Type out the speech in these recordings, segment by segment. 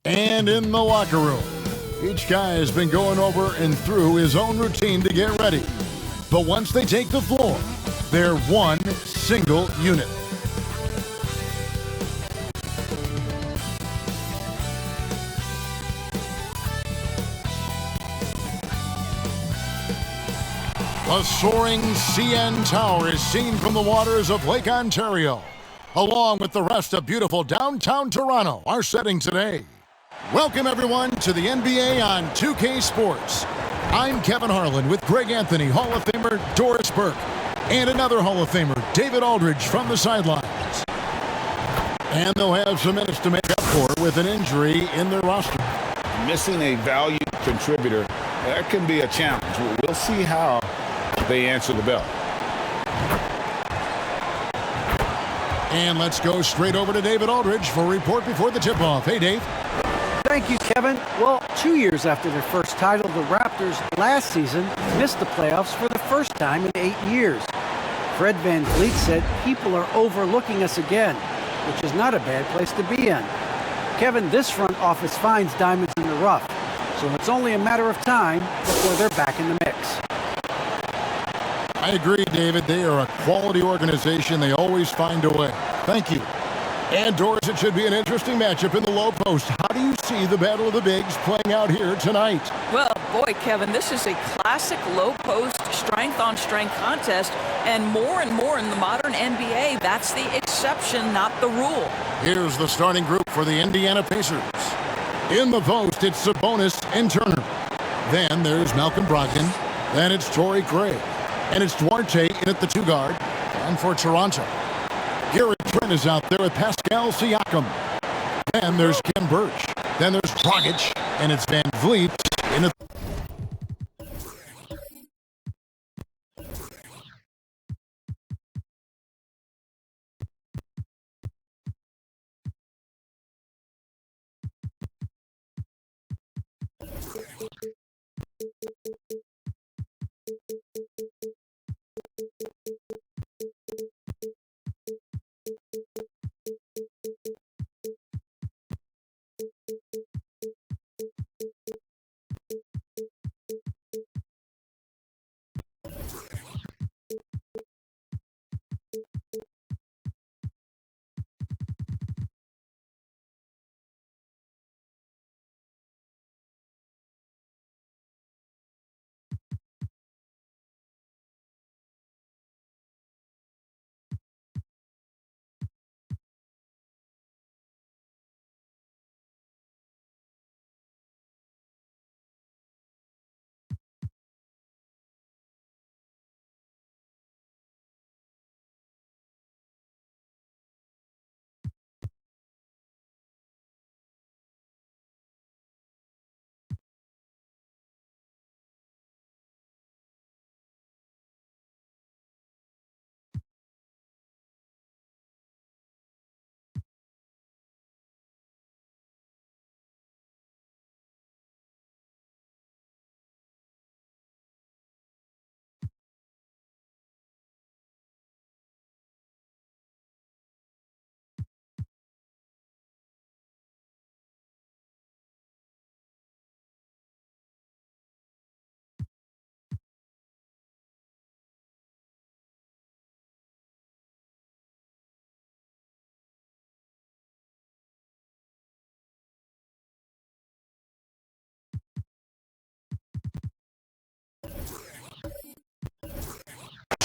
And in the locker room, each guy has been going over and through his own routine to get ready. But once they take the floor, they're one single unit. The soaring CN Tower is seen from the waters of Lake Ontario, along with the rest of beautiful downtown Toronto, our setting today. Welcome, everyone, to the NBA on 2K Sports. I'm Kevin Harlan with Greg Anthony, Hall of Famer Doris Burke, and another Hall of Famer, David Aldridge, from the sidelines. And they'll have some minutes to make up for with an injury in their roster. Missing a valued contributor, that can be a challenge. We'll see how they answer the bell. And let's go straight over to David Aldridge for a report before the tip-off. Hey, Dave. Thank you, Kevin. Well, 2 years after their first title, the Raptors last season missed the playoffs for the first time in 8 years. Fred VanVleet said, "People are overlooking us again," which is not a bad place to be in. Kevin, this front office finds diamonds in the rough, so it's only a matter of time before they're back in the mix. I agree, David. They are a quality organization. They always find a way. Thank you. And Doris, it should be an interesting matchup in the low post. How do you see the Battle of the Bigs playing out here tonight? Well, boy, Kevin, this is a classic low post strength-on-strength contest, and more in the modern NBA, that's the exception, not the rule. Here's the starting group for the Indiana Pacers. In the post, it's Sabonis and Turner. Then there's Malcolm Brogdon. Then it's Torrey Craig. And it's Duarte in at the 2-guard. And for Toronto, Gary Trent is out there with Pascal Siakam. Then there's Ken Birch. Then there's Dragic. And it's Van Vliet in at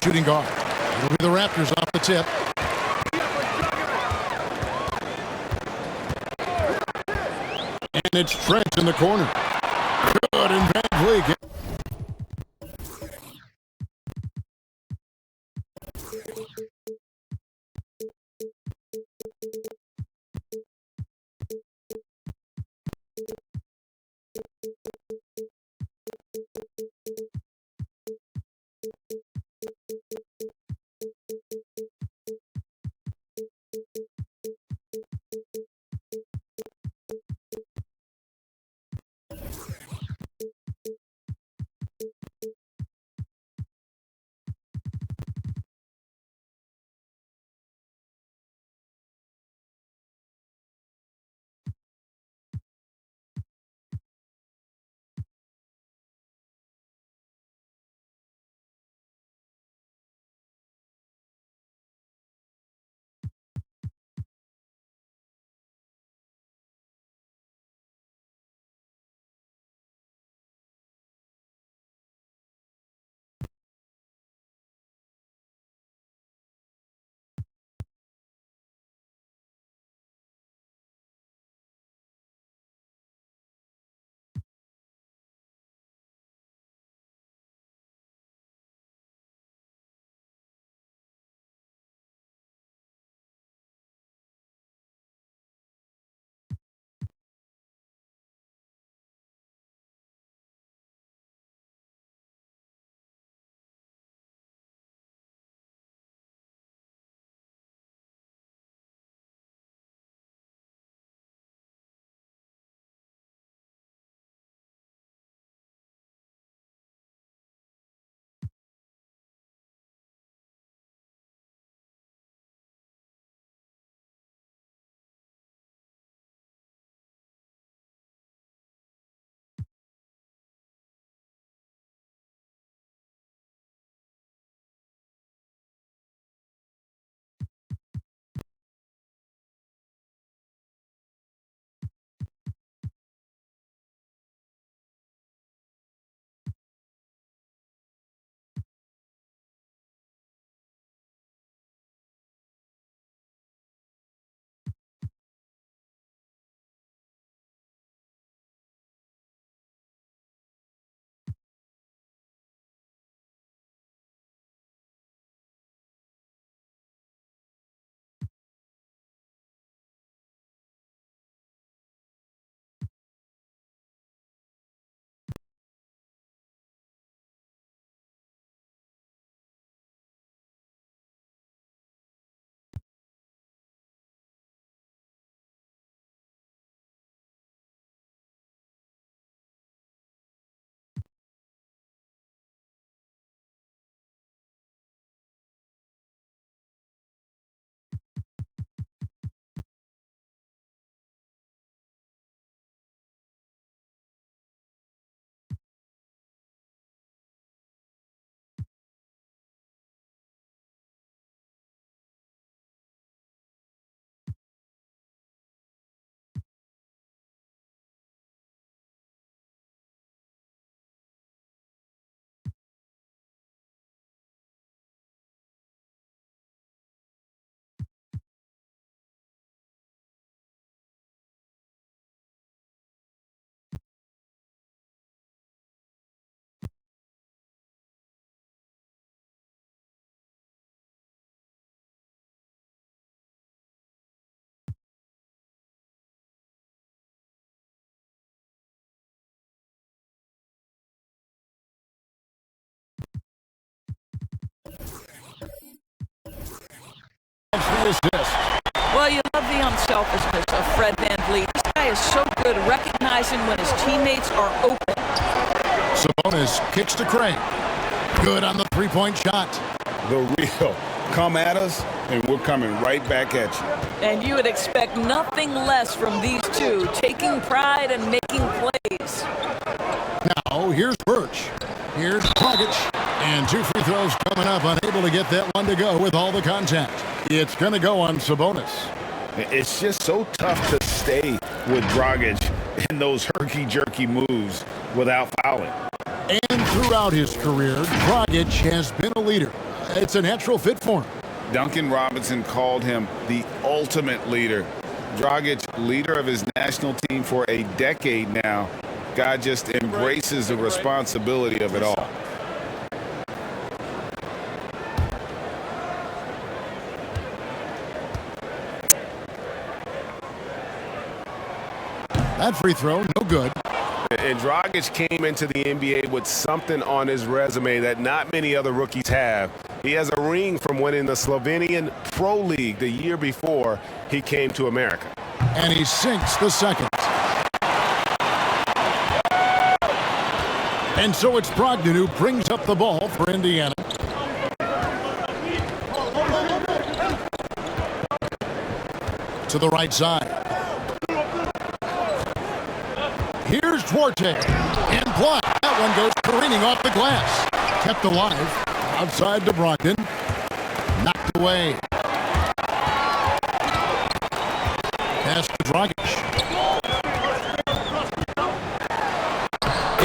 shooting guard. It'll be the Raptors off the tip. And it's Trent in the corner. Good, and Van Vliet. gets the assist. Well, you love the unselfishness of Fred VanVleet. This guy is so good recognizing when his teammates are open. Sabonis kicks to Craig. Good on the three-point shot. The real. Come at us, and we're coming right back at you. And you would expect nothing less from these two, taking pride and making plays. Now, here's Birch. Here's Dragic. And 2 free throws coming up, unable to get that one to go with all the contact. It's going to go on Sabonis. It's just so tough to stay with Dragic in those herky-jerky moves without fouling. And throughout his career, Dragic has been a leader. It's a natural fit for him. Duncan Robinson called him the ultimate leader. Dragic, leader of his national team for a decade now. Guy just embraces the responsibility of it all. That free throw, no good. And Dragic came into the NBA with something on his resume that not many other rookies have. He has a ring from winning the Slovenian Pro League the year before he came to America. And he sinks the second. And so it's Brogdon who brings up the ball for Indiana. To the right side. Here's Duarte. And blocked. That one goes careening off the glass. Kept alive. Outside to Brogdon. Knocked away. Pass to Dragic.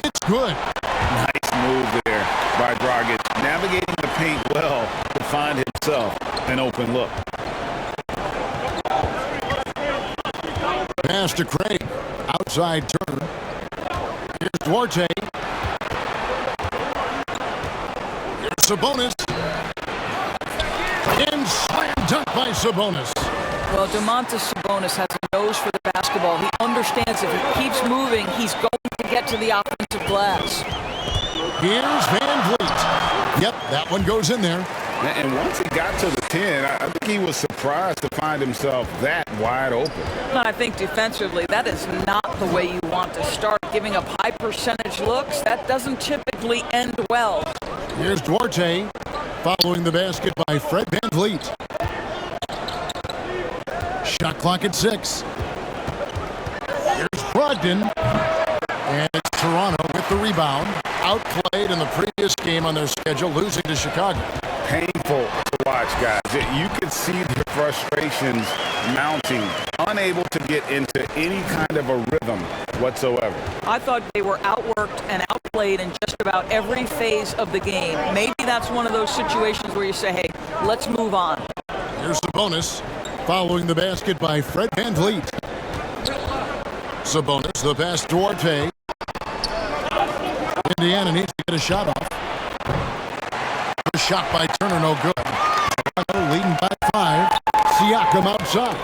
It's good. Nice move there by Dragic. Navigating the paint well to find himself an open look. Pass to Craig. Outside turn. Here's Duarte. Here's Sabonis. And slam dunk by Sabonis. Well, Domantas Sabonis has a nose for the basketball. He understands if he keeps moving, he's going to get to the offensive glass. Here's VanVleet. Yep, that one goes in there. And once he got to the 10, I think he was surprised to find himself that wide open. I think defensively, that is not the way you want to start. Giving up high percentage looks, that doesn't typically end well. Here's Duarte, following the basket by Fred VanVleet. Shot clock at 6. Here's Brogdon. And it's Toronto with the rebound. Outplayed in the previous game on their schedule, losing to Chicago. Painful to watch, guys. You can see the frustrations mounting, unable to get into any kind of a rhythm whatsoever. I thought they were outworked and outplayed in just about every phase of the game. Maybe that's one of those situations where you say, hey, let's move on. Here's Sabonis, following the basket by Fred VanVleet. Sabonis, the pass to Duarte. Indiana needs to get a shot off. The shot by Turner, no good. Toronto leading by 5. Siakam outside.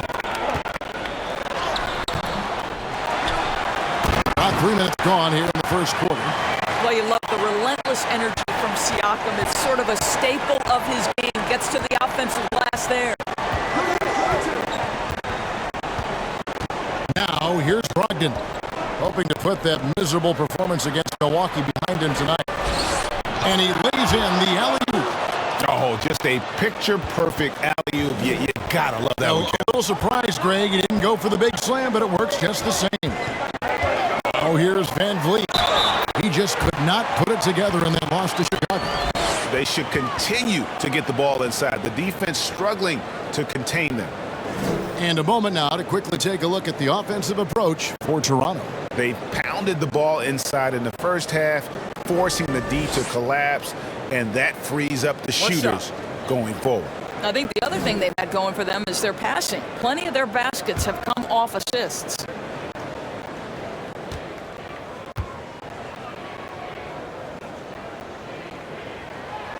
About 3 minutes gone here in the first quarter. Well, you love the relentless energy from Siakam. It's sort of a staple of his game. Gets to the offensive glass there. Now, here's Brogdon, hoping to put that miserable performance against Milwaukee behind him tonight. And he lays in the alley-oop. Oh, just a picture-perfect alley-oop. You gotta love that one. A little surprised, Greg. He didn't go for the big slam, but it works just the same. Oh, here's VanVleet. He just could not put it together in that loss to Chicago. They should continue to get the ball inside. The defense struggling to contain them. And a moment now to quickly take a look at the offensive approach for Toronto. They pounded the ball inside in the first half, forcing the D to collapse, and that frees up the shooters going forward. I think the other thing they've had going for them is their passing. Plenty of their baskets have come off assists.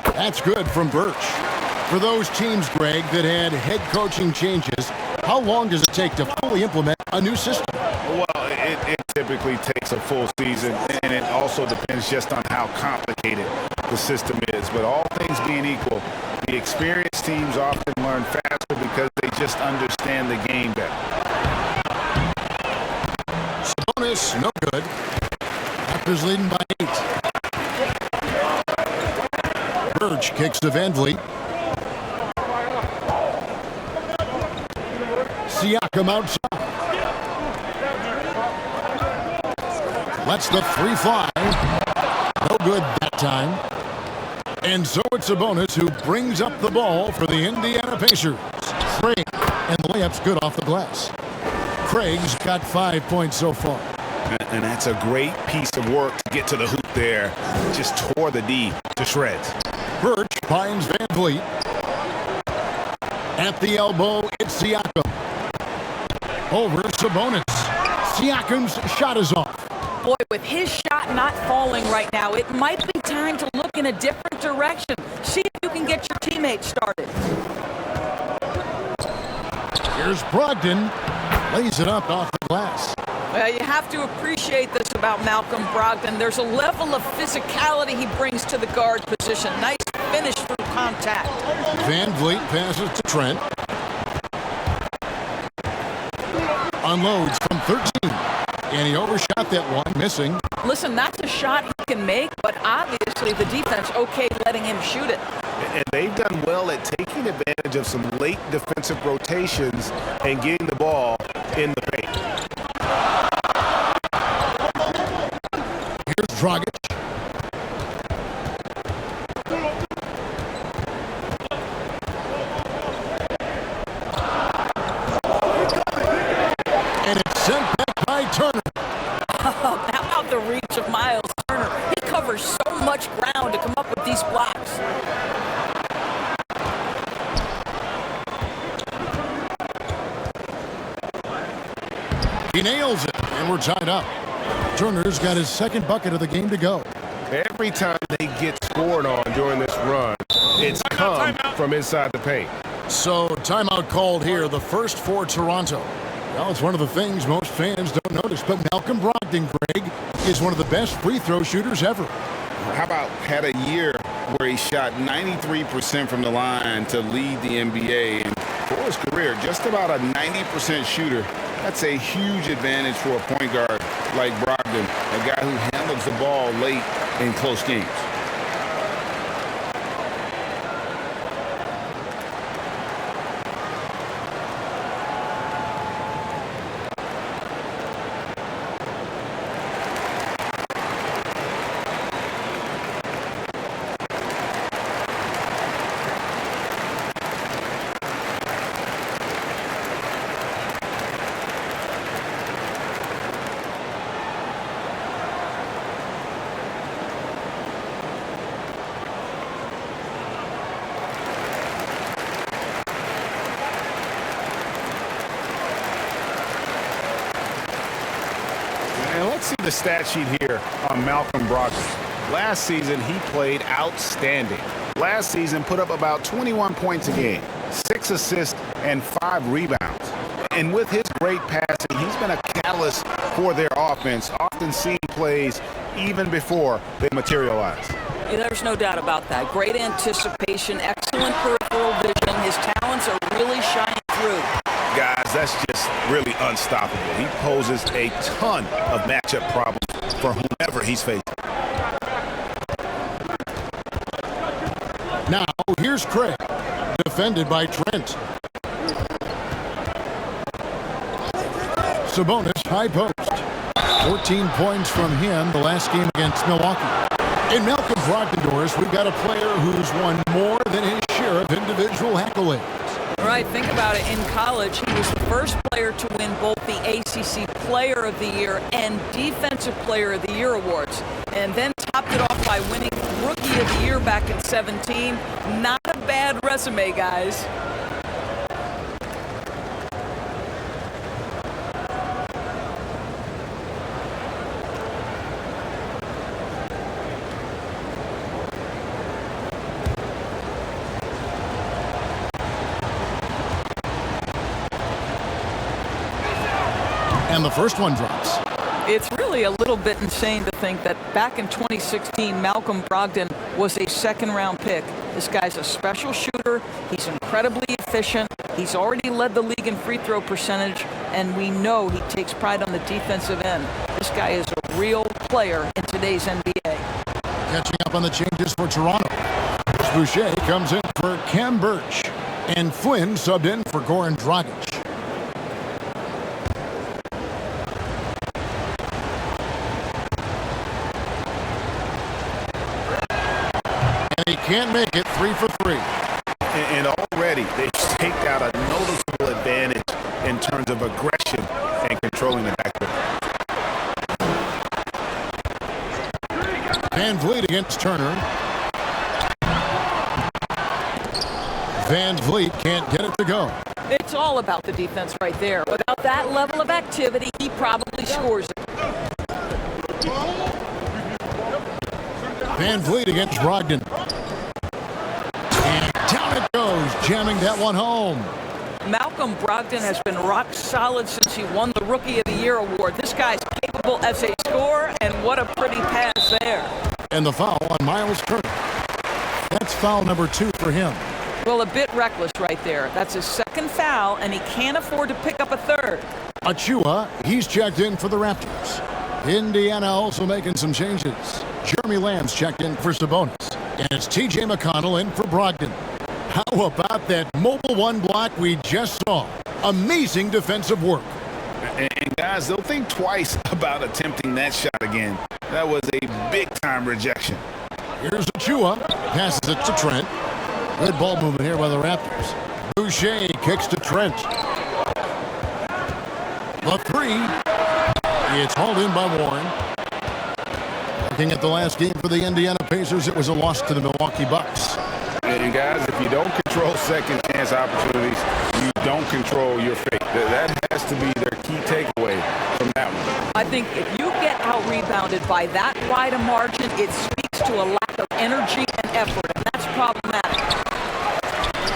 That's good from Birch. For those teams, Greg, that had head coaching changes, how long does it take to fully implement a new system? Well, it typically takes a full season, and it also depends just on how complicated the system is. But all things being equal, the experienced teams often learn faster because they just understand the game better. Sabonis, no good. Raptors leading by 8. Birch kicks to Van Vliet. Siakam outside. Lets the 3 fly. No good that time. And so it's Sabonis who brings up the ball for the Indiana Pacers. Craig, and the layup's good off the glass. Craig's got 5 points so far. And that's a great piece of work to get to the hoop there. Just tore the D to shreds. Birch finds Van Vliet. At the elbow, it's Siakam. Over Sabonis. Siakam's shot is off. Boy, with his shot not falling right now, it might be time to look in a different direction. See if you can get your teammates started. Here's Brogdon. Lays it up off the glass. Well, you have to appreciate this about Malcolm Brogdon. There's a level of physicality he brings to the guard position. Nice finish through contact. Van Vliet passes to Trent. Unloads from 13. And he overshot that one, missing. Listen, that's a shot he can make, but obviously the defense okay letting him shoot it. And they've done well at taking advantage of some late defensive rotations and getting the ball in the paint. Here's Dragic. And it's sent back by Turner. How about the reach of Miles Turner? He covers so much ground to come up with these blocks. He nails it, and we're tied up. Turner's got his second bucket of the game to go. Every time they get scored on during this run, it's come from inside the paint. So, timeout called here, the first for Toronto. Well, it's one of the things most fans don't notice, but Malcolm Brogdon, Greg, is one of the best free throw shooters ever. How about had a year where he shot 93% from the line to lead the NBA, and for his career, just about a 90% shooter. That's a huge advantage for a point guard like Brogdon, a guy who handles the ball late in close games. Let's see the stat sheet here on Malcolm Brogdon. Last season, he played outstanding. Last season, put up about 21 points a game, 6 assists, and 5 rebounds. And with his great passing, he's been a catalyst for their offense, often seeing plays even before they materialize. Yeah, there's no doubt about that. Great anticipation, excellent peripheral vision. His talents are really shining through. Guys, that's just really unstoppable. He poses a ton of matchup problems for whomever he's facing. Now, here's Craig, defended by Trent. Sabonis, high post. 14 points from him the last game against Milwaukee. In Malcolm Brogdon, Doris, we've got a player who's won more than his share of individual accolades. Right, think about it. In college, he was the first player to win both the ACC Player of the Year and Defensive Player of the Year awards, and then topped it off by winning Rookie of the Year back in 2017. Not a bad resume, guys. And the first one drops. It's really a little bit insane to think that back in 2016, Malcolm Brogdon was a second-round pick. This guy's a special shooter. He's incredibly efficient. He's already led the league in free throw percentage, and we know he takes pride on the defensive end. This guy is a real player in today's NBA. Catching up on the changes for Toronto. Boucher comes in for Cam Birch, and Flynn subbed in for Goran Dragic. And he can't make it 3 for 3. And already they've staked out a noticeable advantage in terms of aggression and controlling the backcourt. Van Vliet against Turner. Van Vliet can't get it to go. It's all about the defense right there. Without that level of activity, he probably scores it. Van Vliet against Brogdon. And down it goes, jamming that one home. Malcolm Brogdon has been rock solid since he won the Rookie of the Year award. This guy's capable as a scorer, and what a pretty pass there. And the foul on Miles Turner. That's foul number 2 for him. Well, a bit reckless right there. That's his second foul, and he can't afford to pick up a third. Achua, he's checked in for the Raptors. Indiana also making some changes. Jeremy Lamb's checked in for Sabonis. And it's T.J. McConnell in for Brogdon. How about that mobile one block we just saw? Amazing defensive work. And guys, they'll think twice about attempting that shot again. That was a big-time rejection. Here's Achua. Passes it to Trent. Good ball movement here by the Raptors. Boucher kicks to Trent. The 3. It's hauled in by Warren. Looking at the last game for the Indiana Pacers, it was a loss to the Milwaukee Bucks. And guys, if you don't control second chance opportunities, you don't control your fate. That has to be their key takeaway from that one. I think if you get out-rebounded by that wide a margin, it speaks to a lack of energy and effort, and that's problematic.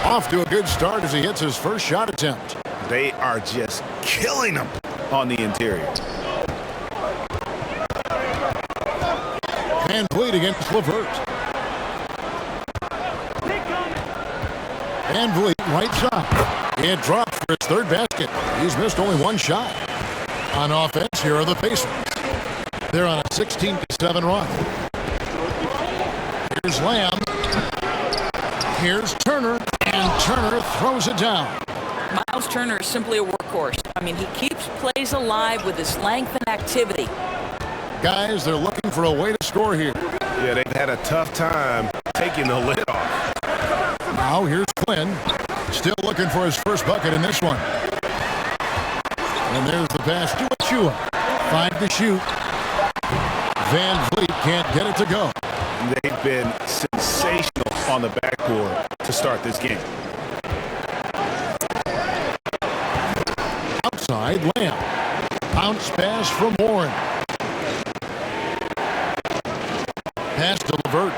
Off to a good start as he hits his first shot attempt. They are just killing them on the interior. Van Vliet against LeVert. Van Vliet, right side. It dropped for his third basket. He's missed only one shot. On offense, here are the Pacers. They're on a 16-7 run. Here's Lamb. Here's Turner. And Turner throws it down. Miles Turner is simply a workhorse. I mean, he keeps plays alive with his length and activity. Guys, they're looking for a way to score here. Yeah, they've had a tough time taking the lid off. Now here's Flynn. Still looking for his first bucket in this one. And there's the pass to Achua. 5 to shoot. Van Vliet can't get it to go. They've been sensational on the backboard to start this game. Outside, Lamb. Bounce pass from Warren. Pass to LeVert.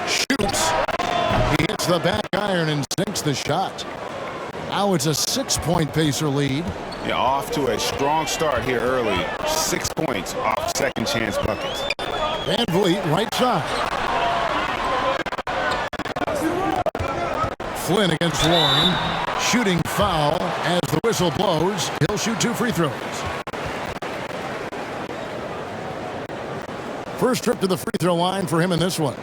Shoots. He hits the back iron and sinks the shot. Now it's a 6-point Pacer lead. Yeah, off to a strong start here early. 6 points off second chance buckets. Van Vliet, right side. Flynn against Warren. Shooting foul as the whistle blows. He'll shoot 2 free throws. First trip to the free throw line for him in this one.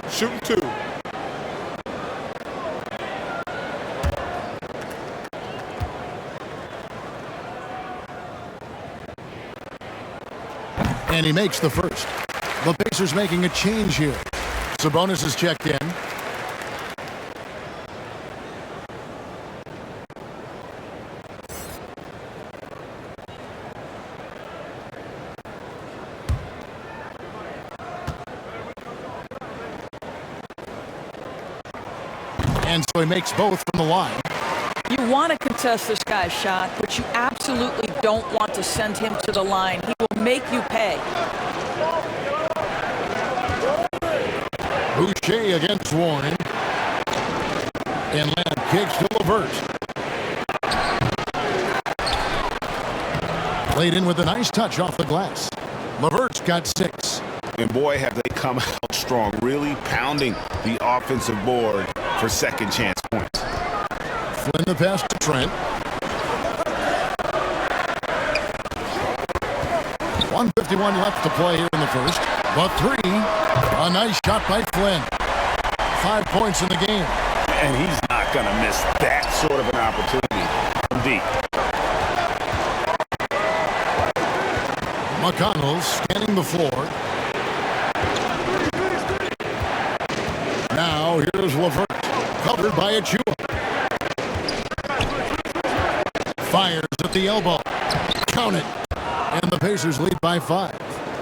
Shooting 2. And he makes the first. The Pacers making a change here. Sabonis is checked in. And so he makes both from the line. You want to contest this guy's shot, but you absolutely don't want to send him to the line. He will make you pay. Boucher against Warren. And Lamb kicks to LeVert. Played in with a nice touch off the glass. LeVert's got 6. And boy, have they come out strong, really pounding the offensive board for second chance points. Flynn the pass to Trent. 1:51 left to play here in the first. But 3. A nice shot by Flynn. 5 points in the game. And he's not going to miss that sort of an opportunity from deep. McConnell scanning the floor. Now here's LeVert, covered by Achua. Fires at the elbow. Count it. And the Pacers lead by 5.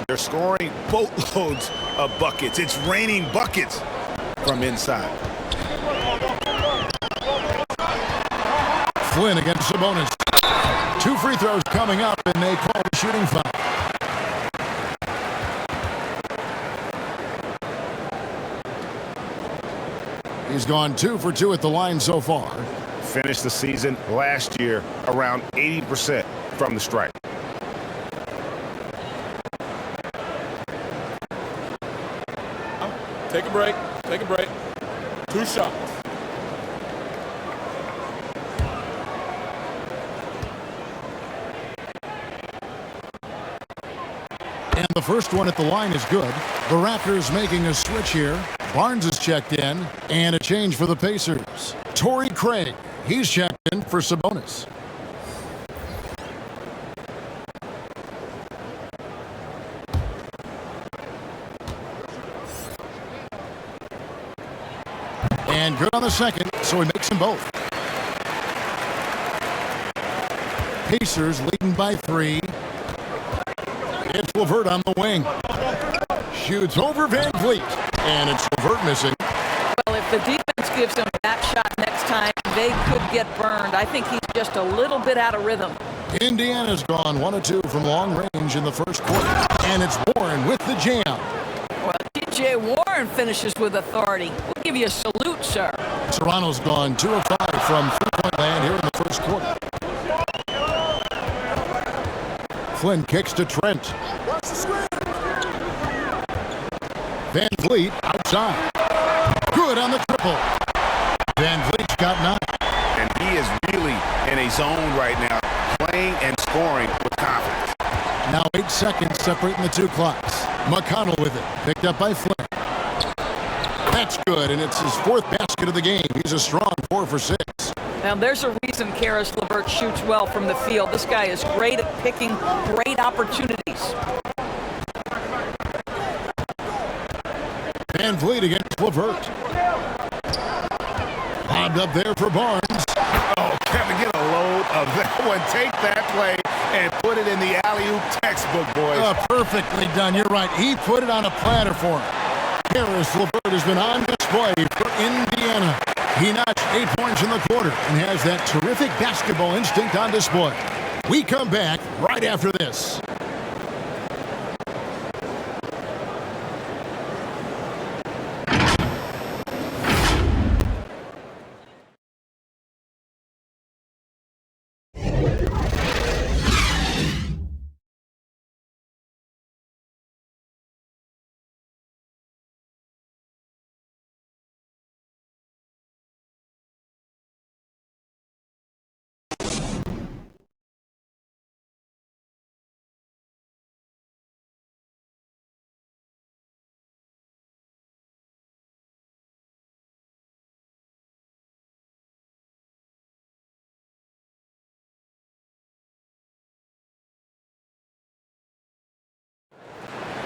They're scoring boatloads of buckets. It's raining buckets from inside. Flynn against Sabonis. 2 free throws coming up, and they call a shooting foul. He's gone 2 for 2 at the line so far. Finished the season last year around 80% from the stripe. Take a break. Take a break. 2 shots. And the first one at the line is good. The Raptors making a switch here. Barnes is checked in, and a change for the Pacers. Torrey Craig, he's checked in for Sabonis. And good on the second, so he makes them both. Pacers leading by 3. It's LeVert on the wing. Shoots over Van Vliet. And it's LeVert missing. Well, if the defense gives him that shot next time, they could get burned. I think he's just a little bit out of rhythm. Indiana's gone 1 of 2 from long range in the first quarter. And it's Warren with the jam. Well, T.J. Warren finishes with authority. We'll give you a salute, sir. Toronto's gone 2 of 5 from three-point land here in the first quarter. Flynn kicks to Trent. Van Vliet outside. Good on the triple. Van Vliet's got 9. And he is really in a zone right now, playing and scoring with confidence. Now 8 seconds separating the 2 clocks. McConnell with it. Picked up by Flynn. That's good, and it's his 4th basket of the game. He's a strong 4 for 6. Now, there's a reason Karis LeVert shoots well from the field. This guy is great at picking great opportunities. Van Vliet against LeVert. Lobbed up there for Barnes. Oh, Kevin, get a load of that one. Take that play and put it in the alley-oop textbook, boys. Perfectly done. You're right. He put it on a platter for him. Karis LeVert has been on display for Indiana. He notched 8 points in the quarter and has that terrific basketball instinct on display. We come back right after this.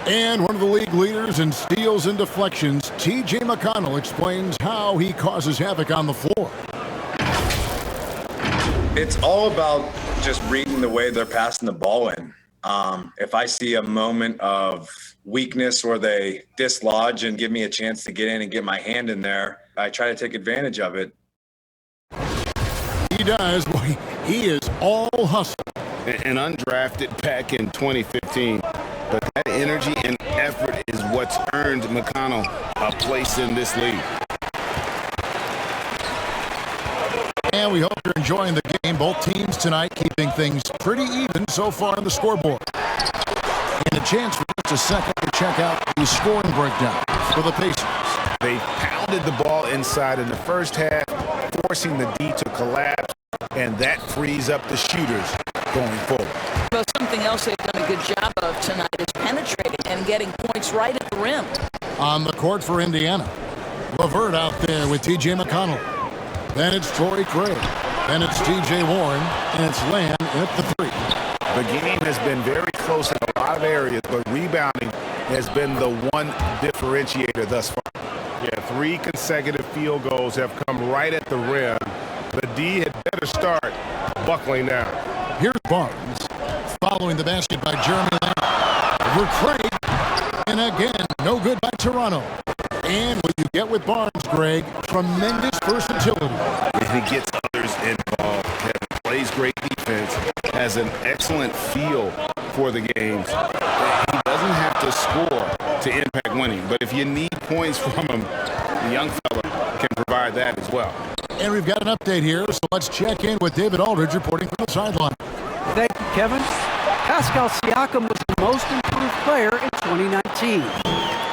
And one of the league leaders in steals and deflections, T.J. McConnell, explains how he causes havoc on the floor. It's all about just reading the way they're passing the ball in. If I see a moment of weakness where they dislodge and give me a chance to get in and get my hand in there, I try to take advantage of it. He does. Boy, he is all hustle. And undrafted back in 2015. But that energy and effort is what's earned McConnell a place in this league. And we hope you're enjoying the game. Both teams tonight keeping things pretty even so far on the scoreboard. And a chance for just a second to check out the scoring breakdown for the Pacers. They pounded the ball inside in the first half, forcing the D to collapse, and that frees up the shooters going forward. Well, something else they've done a good job of tonight is penetrating and getting points right at the rim. On the court for Indiana, LeVert out there with T.J. McConnell. Then it's Torrey Craig. Then it's T.J. Warren, and it's Lamb at the three. The game has been very close in a lot of areas, but rebounding has been the one differentiator thus far. Yeah, 3 consecutive field goals have come right at the rim. The D had better start buckling down. Here's Barnes, following the basket by Jeremy Lamb. Over Craig, and again, no good by Toronto. And what you get with Barnes, Greg, tremendous versatility. He gets others involved. Kevin plays great defense, has an excellent feel for the games. He doesn't have to score to impact winning, but if you need points from him, the young fella can provide that as well. And we've got an update here, so let's check in with David Aldridge reporting from the sideline. Thank you, Kevin. Pascal Siakam was the most improved player in 2019.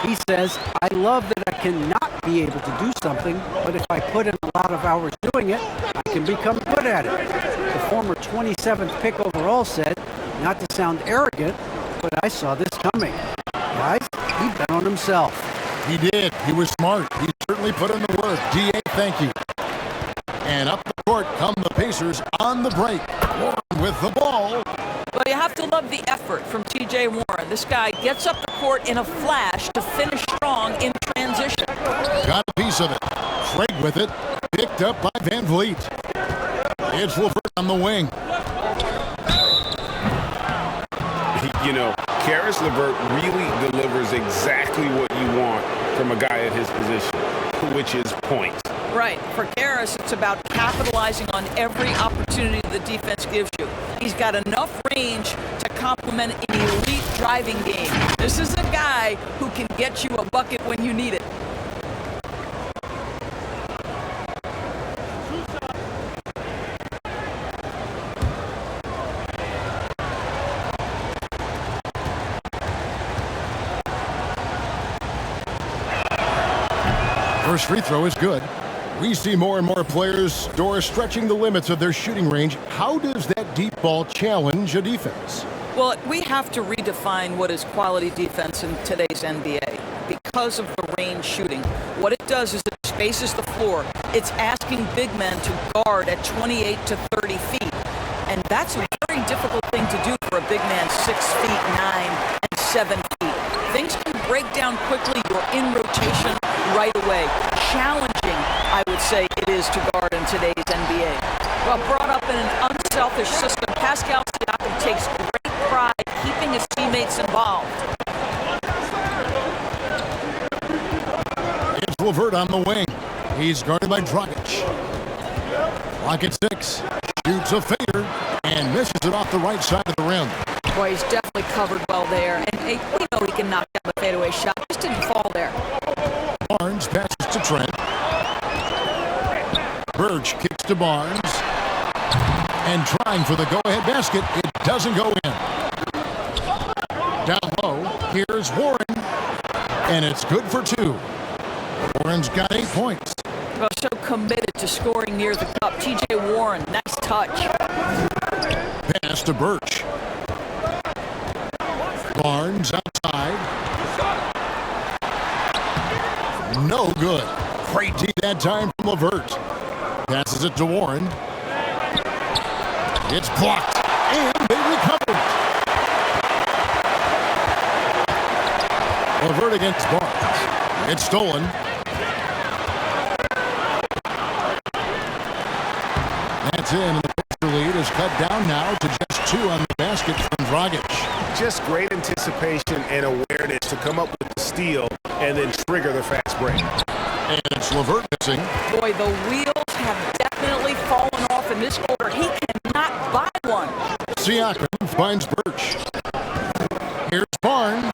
He says, I love that I cannot be able to do something, but if I put in a lot of hours doing it, I can become good at it. The former 27th pick overall said, not to sound arrogant, but I saw this coming. Guys, he bet on himself. He did. He was smart. He certainly put in the work. D.A., thank you. And up the court come the Pacers on the break. Warren with the ball. But you have to love the effort from T.J. Warren. This guy gets up the court in a flash to finish strong in transition. Got a piece of it. Craig with it. Picked up by Van Vliet. It's LeVert on the wing. You know, Karis LeVert really delivers exactly what you want from a guy at his position, which is points. Right. For Karis, it's about capitalizing on every opportunity the defense gives you. He's got enough range to complement an elite driving game. This is a guy who can get you a bucket when you need it. First free throw is good. We see more and more players, Doris, stretching the limits of their shooting range. How does that deep ball challenge a defense? Well, we have to redefine what is quality defense in today's NBA because of the range shooting. What it does is it spaces the floor. It's asking big men to guard at 28 to 30 feet. And that's a very difficult thing to do for a big man 6 feet 9 and 7 feet. Things can break down quickly. You're in rotation right away. Challenging, I would say, it is to guard in today's NBA. Well, brought up in an unselfish system, Pascal Siakam takes great pride keeping his teammates involved. It's LeVert on the wing. He's guarded by Dragic. Clock at 6. Shoots a fader and misses it off the right side of the rim. Boy, he's definitely covered well there. And we know he can knock down the fadeaway shot. Just didn't fall there. Barnes passes to Trent. Birch kicks to Barnes. And trying for the go-ahead basket. It doesn't go in. Down low, here's Warren. And it's good for 2. Warren's got 8 points. Well, so committed to scoring near the cup. T.J. Warren, nice touch. Pass to Birch. Barnes outside. No good. Great D that time from LeVert. Passes it to Warren. It's blocked. And they recover. LeVert against Barnes. It's stolen. That's in. And the Pacer lead is cut down now to just 2 on the basket from Dragic. Just great anticipation and awareness to come up with the steal and then trigger the fast break. And it's LeVert missing. Boy, the wheels have definitely fallen off in this quarter. He cannot buy one. Siakam finds Birch. Here's Barnes.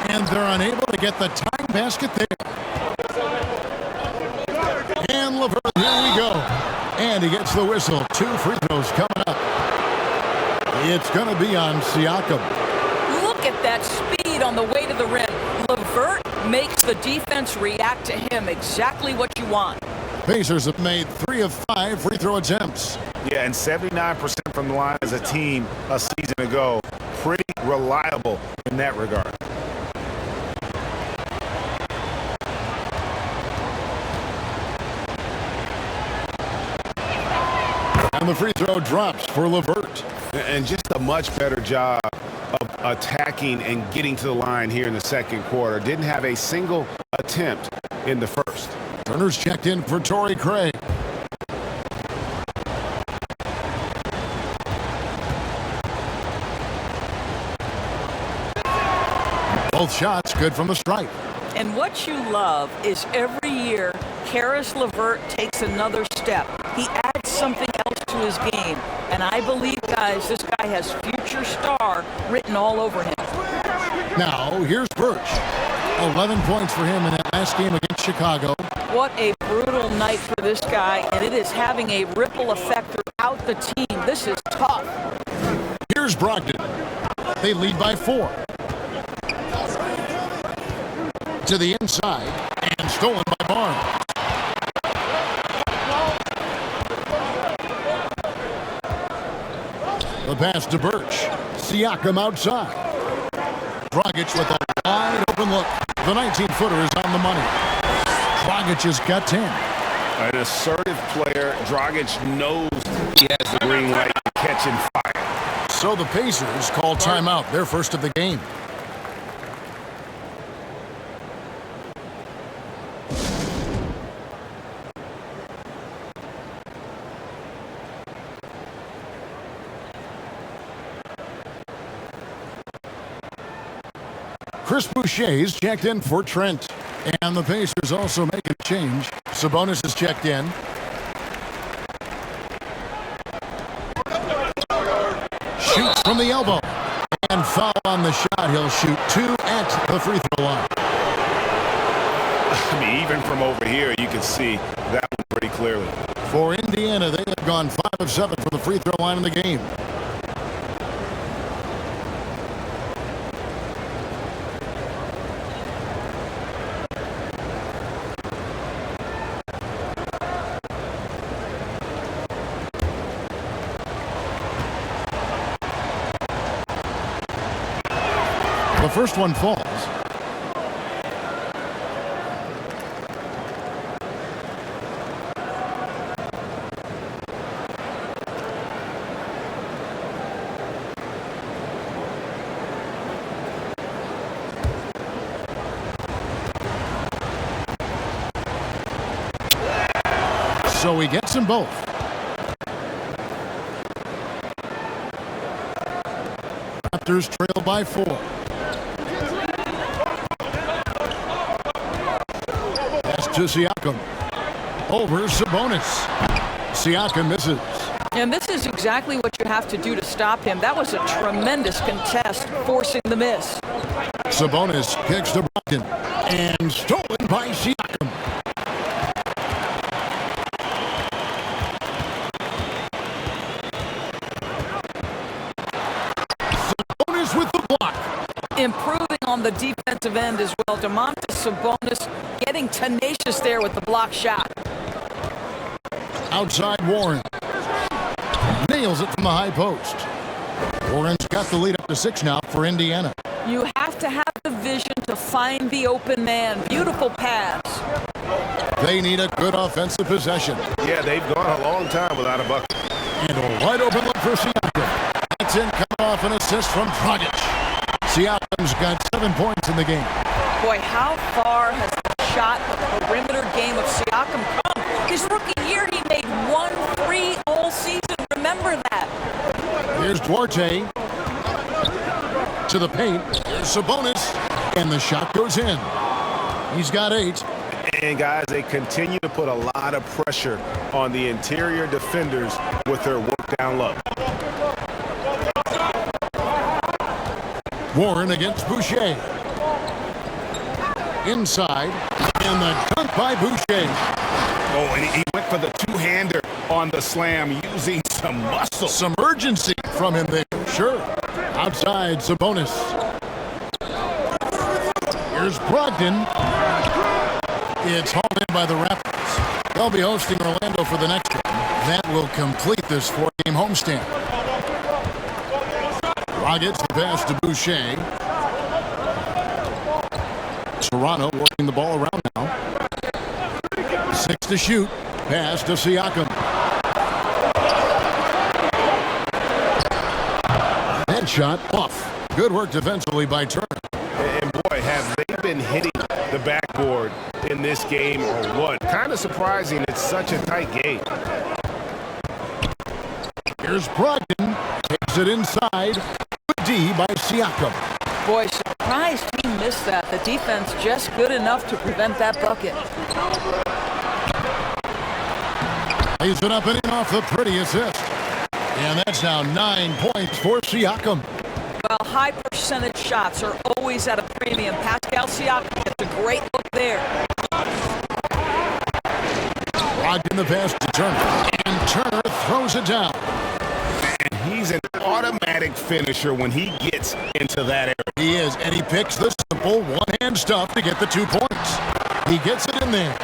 And they're unable to get the tying basket there. And LeVert, here we go. And he gets the whistle. 2 free throws coming up. It's going to be on Siakam. Look at that speed on the way to the rim. LeVert makes the defense react to him. Exactly what you want. Pacers have made 3 of 5 free throw attempts. Yeah, and 79% from the line as a team a season ago. Pretty reliable in that regard. And the free throw drops for LeVert. And just a much better job of attacking and getting to the line here in the second quarter. Didn't have a single attempt in the first. Turner's checked in for Torrey Craig. Both shots good from the stripe. And what you love is every year, Karis LeVert takes another step. He adds something else to his game. And I believe, guys, this guy has future star written all over him. Now, here's Birch. 11 points for him in that last game against Chicago. What a brutal night for this guy, and it is having a ripple effect throughout the team. This is tough. Here's Brogdon. They lead by 4. To the inside, and stolen by Barnes. The pass to Birch. Siakam outside. Dragic with a wide open look. The 19-footer is on the money. Dragic has got 10. An assertive player. Dragic knows he has the green light to catch and fire. So the Pacers call timeout, their first of the game. Chris Boucher's checked in for Trent. And the Pacers also make a change. Sabonis is checked in. Shoots from the elbow. And foul on the shot. He'll shoot 2 at the free throw line. I mean, even from over here, you can see that one pretty clearly. For Indiana, they have gone 5 of 7 from the free throw line in the game. The first one falls. So he gets them both. Raptors trail by 4. To Siakam. Over Sabonis. Siakam misses. And this is exactly what you have to do to stop him. That was a tremendous contest, forcing the miss. Sabonis kicks to Brogdon. And stolen by Siakam. Sabonis with the block. Improving on the defensive end as well. Domantas Sabonis getting tenacious there with the block shot. Outside Warren. Nails it from the high post. Warren's got the lead up to 6 now for Indiana. You have to have the vision to find the open man. Beautiful pass. They need a good offensive possession. Yeah, they've gone a long time without a bucket. And a wide open look for Siakam. That's in, coming off an assist from Dragic. Siakam's got 7 points in the game. Boy, how far has the shot the perimeter game of Siakam come? His rookie year, he made 1 3 all season. Remember that. Here's Duarte to the paint. Sabonis, and the shot goes in. He's got 8. And guys, they continue to put a lot of pressure on the interior defense. defenders with their work down low. Warren against Boucher. Inside, and the dunk by Boucher. Oh, and he went for the two-hander on the slam, using some muscle. Some urgency from him there, sure. Outside, Sabonis. Here's Brogdon. It's hauled in by the Raptors. They'll be hosting Orlando for the next one. That will complete this four-game homestand. Rockets the pass to Boucher. Toronto working the ball around now. 6 to shoot. Pass to Siakam. That shot off. Good work defensively by Turner. And boy, have they been hitting the backboard in this game or what? Kind of surprising it's such a tight game. Here's Brogdon. Takes it inside. Good D by Siakam. Boy, surprised he missed that. The defense just good enough to prevent that bucket. Lays it up and in off the pretty assist. And that's now 9 points for Siakam. Well, high percentage shots are always at a premium. Pascal Siakam gets a great look there. Brogdon the pass to Turner. And Turner throws it down. And he's an automatic finisher when he gets into that area. He is, and he picks the simple one-hand stuff to get the 2 points. He gets it in there.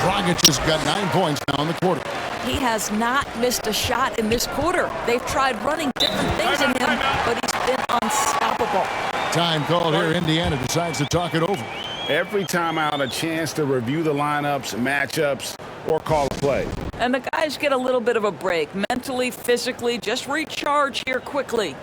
Dragic has got 9 points now in the quarter. He has not missed a shot in this quarter. They've tried running different things in him, but he's been unstoppable. Time called here. Indiana decides to talk it over. Every time out, a chance to review the lineups, matchups, or call a play. And the guys get a little bit of a break. Mentally, physically, just recharge here quickly.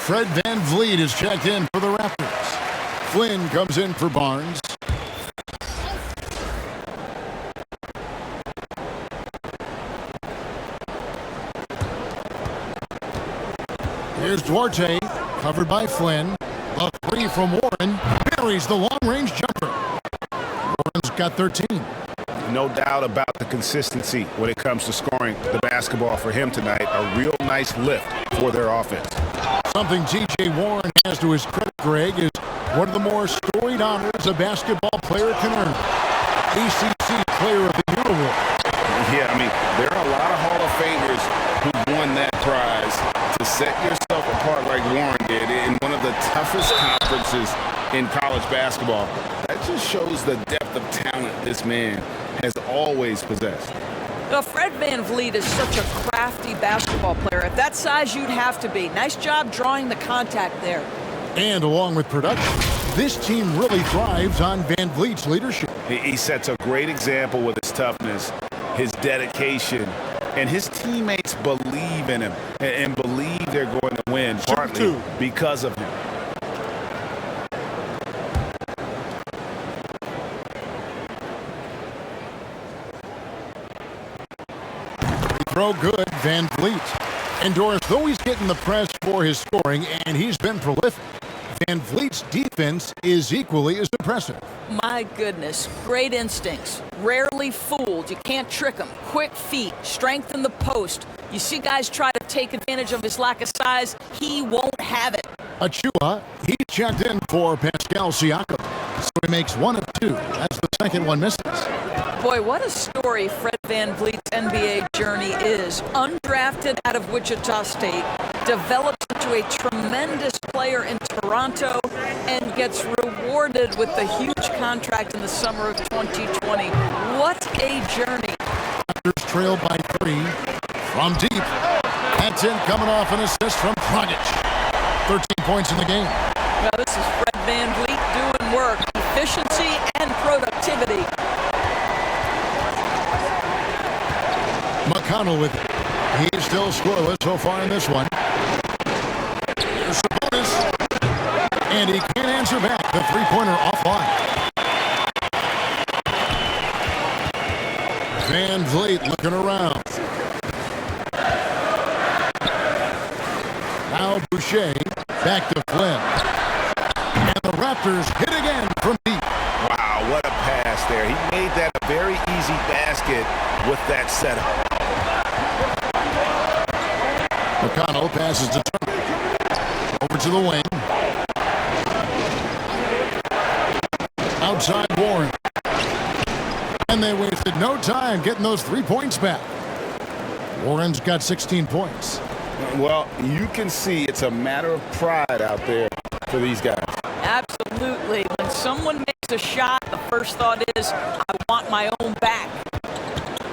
Fred VanVleet is checked in for the Raptors. Flynn comes in for Barnes. Here's Duarte, covered by Flynn. A three from Warren. Buries the long-range jumper. Warren's got 13. No doubt about the consistency when it comes to scoring the basketball for him tonight. A real nice lift for their offense. Something T.J. Warren has to his credit, Greg, is one of the more storied honors a basketball player can earn. ACC Player of the Year award. Yeah, I mean, there are a lot of Hall of Famers who won that prize. To set yourself apart like Warren did in one of the toughest conferences in college basketball, that just shows the depth of talent this man has always possessed. Well, Fred VanVleet is such a crafty basketball player. At that size, you'd have to be. Nice job drawing the contact there. And along with production, this team really thrives on VanVleet's leadership. He sets a great example with his toughness, his dedication, and his teammates believe in him and believe they're going to win, partly because of him. Throw good, VanVleet. And Doris, though he's getting the press for his scoring and he's been prolific, VanVleet's defense is equally as impressive. My goodness, great instincts. Rarely fooled. You can't trick him. Quick feet, strength in the post. You see guys try to take advantage of his lack of size. He won't have it. Achua, he checked in for Pascal Siakam. So he makes 1 of 2. That's the second one misses. Boy, what a story Fred VanVleet's NBA journey is. Undrafted out of Wichita State, develops into a tremendous player in Toronto, and gets rewarded rewarded with the huge contract in the summer of 2020. What a journey. Raptors trail by 3 from deep. That's in, coming off an assist from Brogdon. 13 points in the game. Now this is Fred VanVleet doing work, efficiency and productivity. McConnell with it. He's still scoreless so far in this one. There's Sabonis. And he can't answer back. The three-pointer offline. VanVleet looking around. Now Boucher back to Flynn. And the Raptors hit again from deep. Wow, what a pass there. He made that a very easy basket with that setup. McConnell passes to Turner. Over to the wing. Outside Warren. And they wasted no time getting those 3 points back. Warren's got 16 points. Well, you can see it's a matter of pride out there for these guys. Absolutely. When someone makes a shot, the first thought is, I want my own back.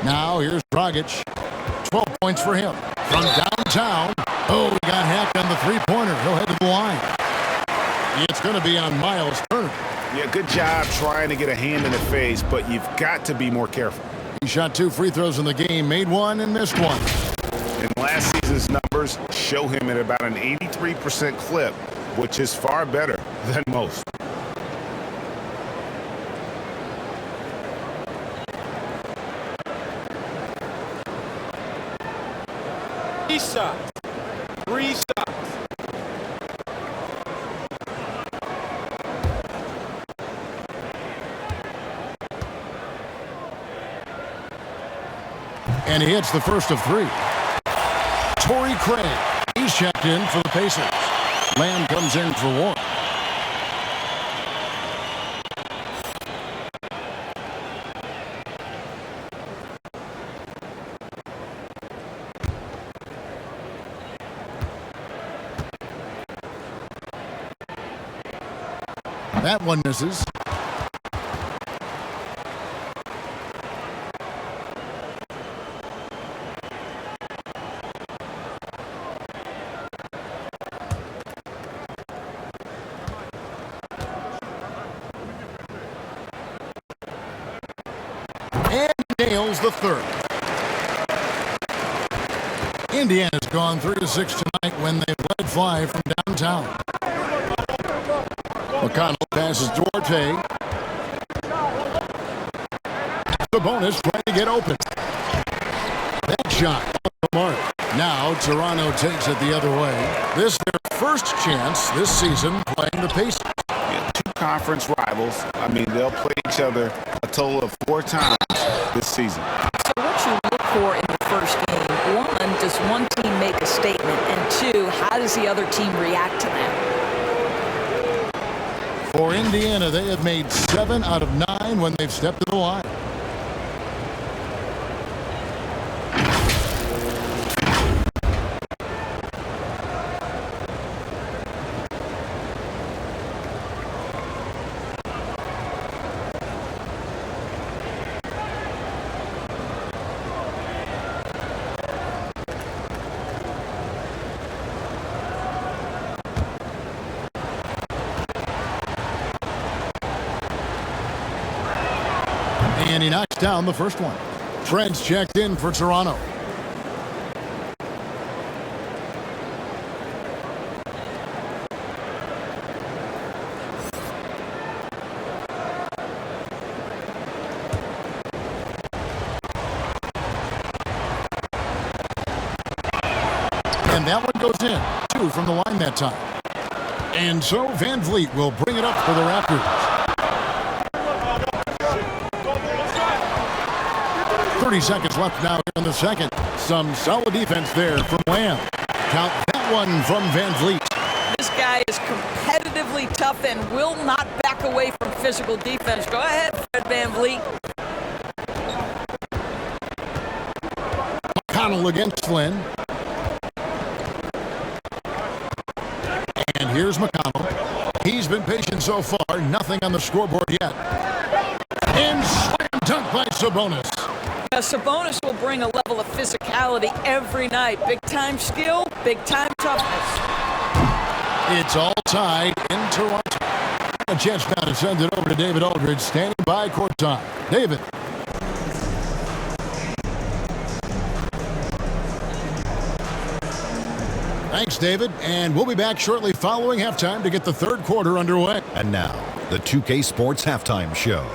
Now here's Brogdon. 12 points for him. From downtown. Oh, he got hacked on the three-pointer. He'll head to the line. It's going to be on Miles' turn. Yeah, good job trying to get a hand in the face, but you've got to be more careful. He shot 2 free throws in the game, made 1 and missed 1. And last season's numbers show him at about an 83% clip, which is far better than most. Three shots. And he hits the first of 3. Torrey Craig. He's checked in for the Pacers. Lamb comes in for Warren. That one misses. And nails the third. Indiana's gone 3-6 tonight when they've led 5 from downtown. McConnell passes Duarte. Sabonis trying to get open. That shot off the mark. Now Toronto takes it the other way. This is their first chance this season playing the Pacers. Yeah, 2 conference rivals. I mean, they'll play each other a total of 4 times this season. So what you look for in the first game, 1, does one team make a statement? And 2, how does the other team react to that? For Indiana, they have made 7 out of 9 when they've stepped to the line. And he knocks down the first one. Fred's checked in for Toronto. And that one goes in. 2 from the line that time. And so VanVleet will bring it up for the Raptors. 30 seconds left now in the second. Some solid defense there from Lamb. Count that one from VanVleet. This guy is competitively tough and will not back away from physical defense. Go ahead, Fred VanVleet. McConnell against Flynn. And here's McConnell. He's been patient so far. Nothing on the scoreboard yet. And slam dunk by Sabonis. Sabonis will bring a level of physicality every night. Big-time skill, big-time toughness. It's all tied in Toronto. A chance now to send it over to David Aldridge, standing by courtside. David. Thanks, David. And we'll be back shortly following halftime to get the third quarter underway. And now, the 2K Sports Halftime Show.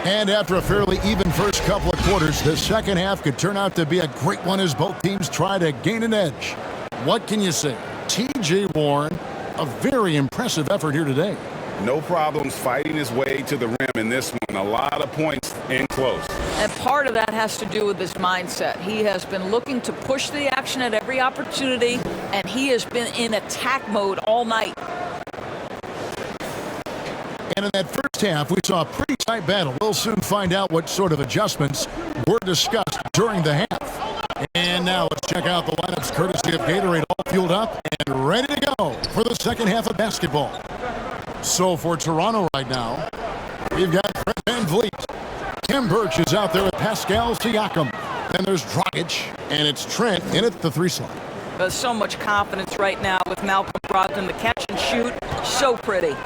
And after a fairly even first couple of quarters, the second half could turn out to be a great one as both teams try to gain an edge. What can you say? T.J. Warren, a very impressive effort here today. No problems fighting his way to the rim in this one. A lot of points in close. And part of that has to do with his mindset. He has been looking to push the action at every opportunity, and he has been in attack mode all night. And in that first half, we saw a pretty tight battle. We'll soon find out what sort of adjustments were discussed during the half. And now let's check out the lineups courtesy of Gatorade, all fueled up and ready to go for the second half of basketball. So for Toronto right now, we've got Fred VanVleet. Tim Birch is out there with Pascal Siakam. Then there's Dragic, and it's Trent in at the three slot. There's so much confidence right now with Malcolm Brogdon. The catch and shoot, so pretty.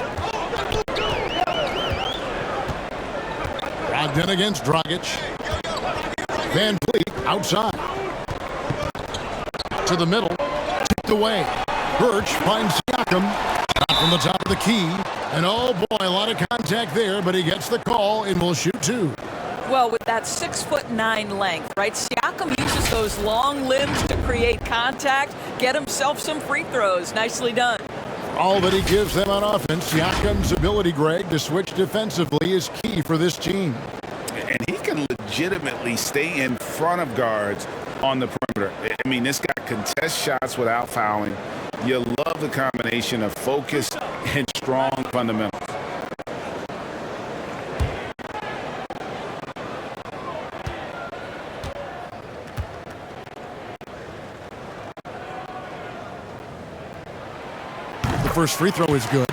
Brogdon against Dragic. VanVleet outside. To the middle. Tipped away. Birch finds Siakam. Shot from the top of the key. And oh boy, a lot of contact there, but he gets the call and will shoot two. Well, with that 6'9" length, right? Siakam uses those long limbs to create contact, get himself some free throws. Nicely done. All that he gives them on offense, Siakam's ability, Greg, to switch defensively is key for this team. And he can legitimately stay in front of guards on the perimeter. I mean, this guy contests shots without fouling. You love the combination of focus and strong fundamentals. First free throw is good.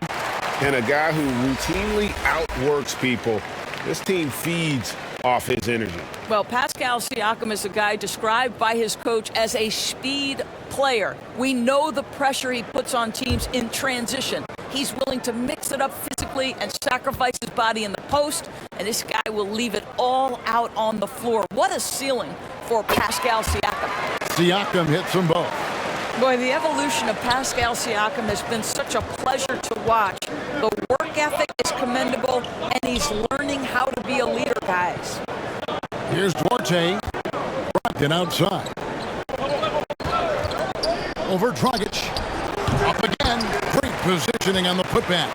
And a guy who routinely outworks people. This team feeds off his energy. Well, Pascal Siakam is a guy described by his coach as a speed player. We know the pressure he puts on teams in transition. He's willing to mix it up physically and sacrifice his body in the post, and this guy will leave it all out on the floor. What a ceiling for Pascal Siakam. Siakam hits them both. Boy, the evolution of Pascal Siakam has been such a pleasure to watch. The work ethic is commendable, and he's learning how to be a leader, guys. Here's Duarte. Brogdon outside. Over Dragic. Up again. Great positioning on the putback.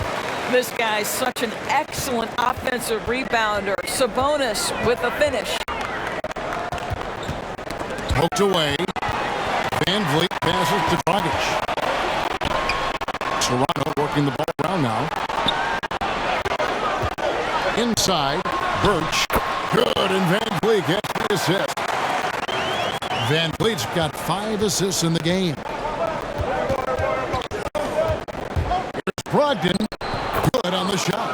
This guy's such an excellent offensive rebounder. Sabonis with the finish. Poked away. VanVleet passes to Dragic. Toronto working the ball around now. Inside, Birch. Good, and VanVleet gets the assist. VanVleet's got 5 assists in the game. Here's Brogdon. Good on the shot.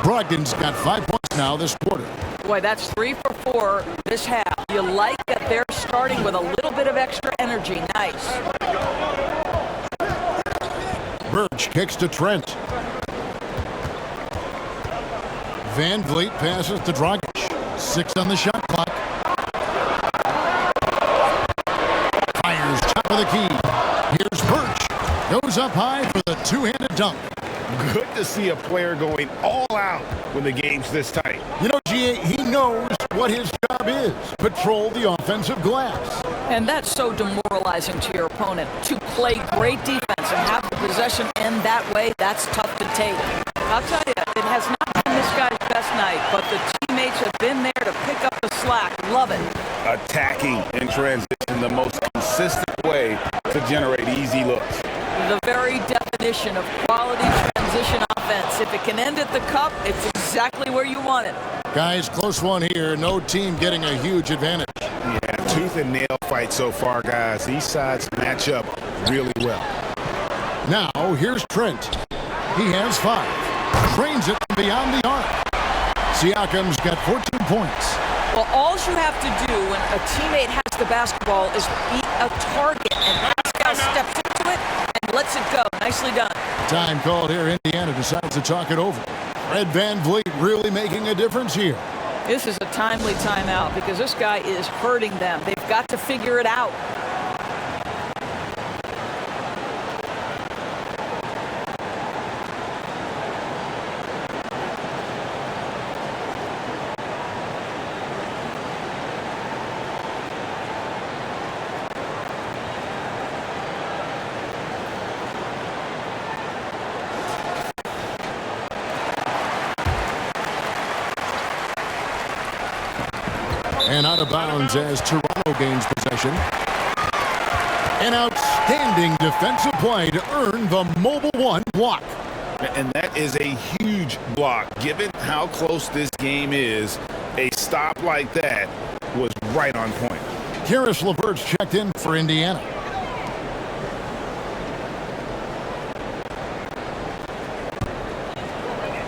Brogdon's got 5 points now this quarter. Boy, that's 3 for 4 this half. You like that they're starting with a little bit of extra energy. Nice. Birch kicks to Trent. VanVleet passes to Dragic. 6 on the shot clock. Fires top of the key. Here's Birch. Goes up high for the two-handed dunk. Good to see a player going all out when the game's this tight. You know, GA, knows what his job is. Patrol the offensive glass. And that's so demoralizing to your opponent. To play great defense and have the possession end that way, that's tough to take. I'll tell you, it has not been this guy's best night, but the teammates have been there to pick up the slack. Love it. Attacking in transition, the most consistent way to generate easy looks. The very definition of quality transition offense. If it can end at the cup, it's exactly where you want it. Guys, close one here. No team getting a huge advantage. Yeah, tooth and nail fight so far, guys. These sides match up really well. Now, here's Trent. He has 5. Trains it from beyond the arc. Siakam's got 14 points. Well, all you have to do when a teammate has the basketball is beat a target, and this guy steps into it and lets it go. Nicely done. Time called here. Indiana decides to talk it over. Fred VanVleet really making a difference here. This is a timely timeout because this guy is hurting them. They've got to figure it out. And out of bounds as Toronto gains possession. An outstanding defensive play to earn the Mobile One block. And that is a huge block. Given how close this game is, a stop like that was right on point. Karis LeVert's checked in for Indiana.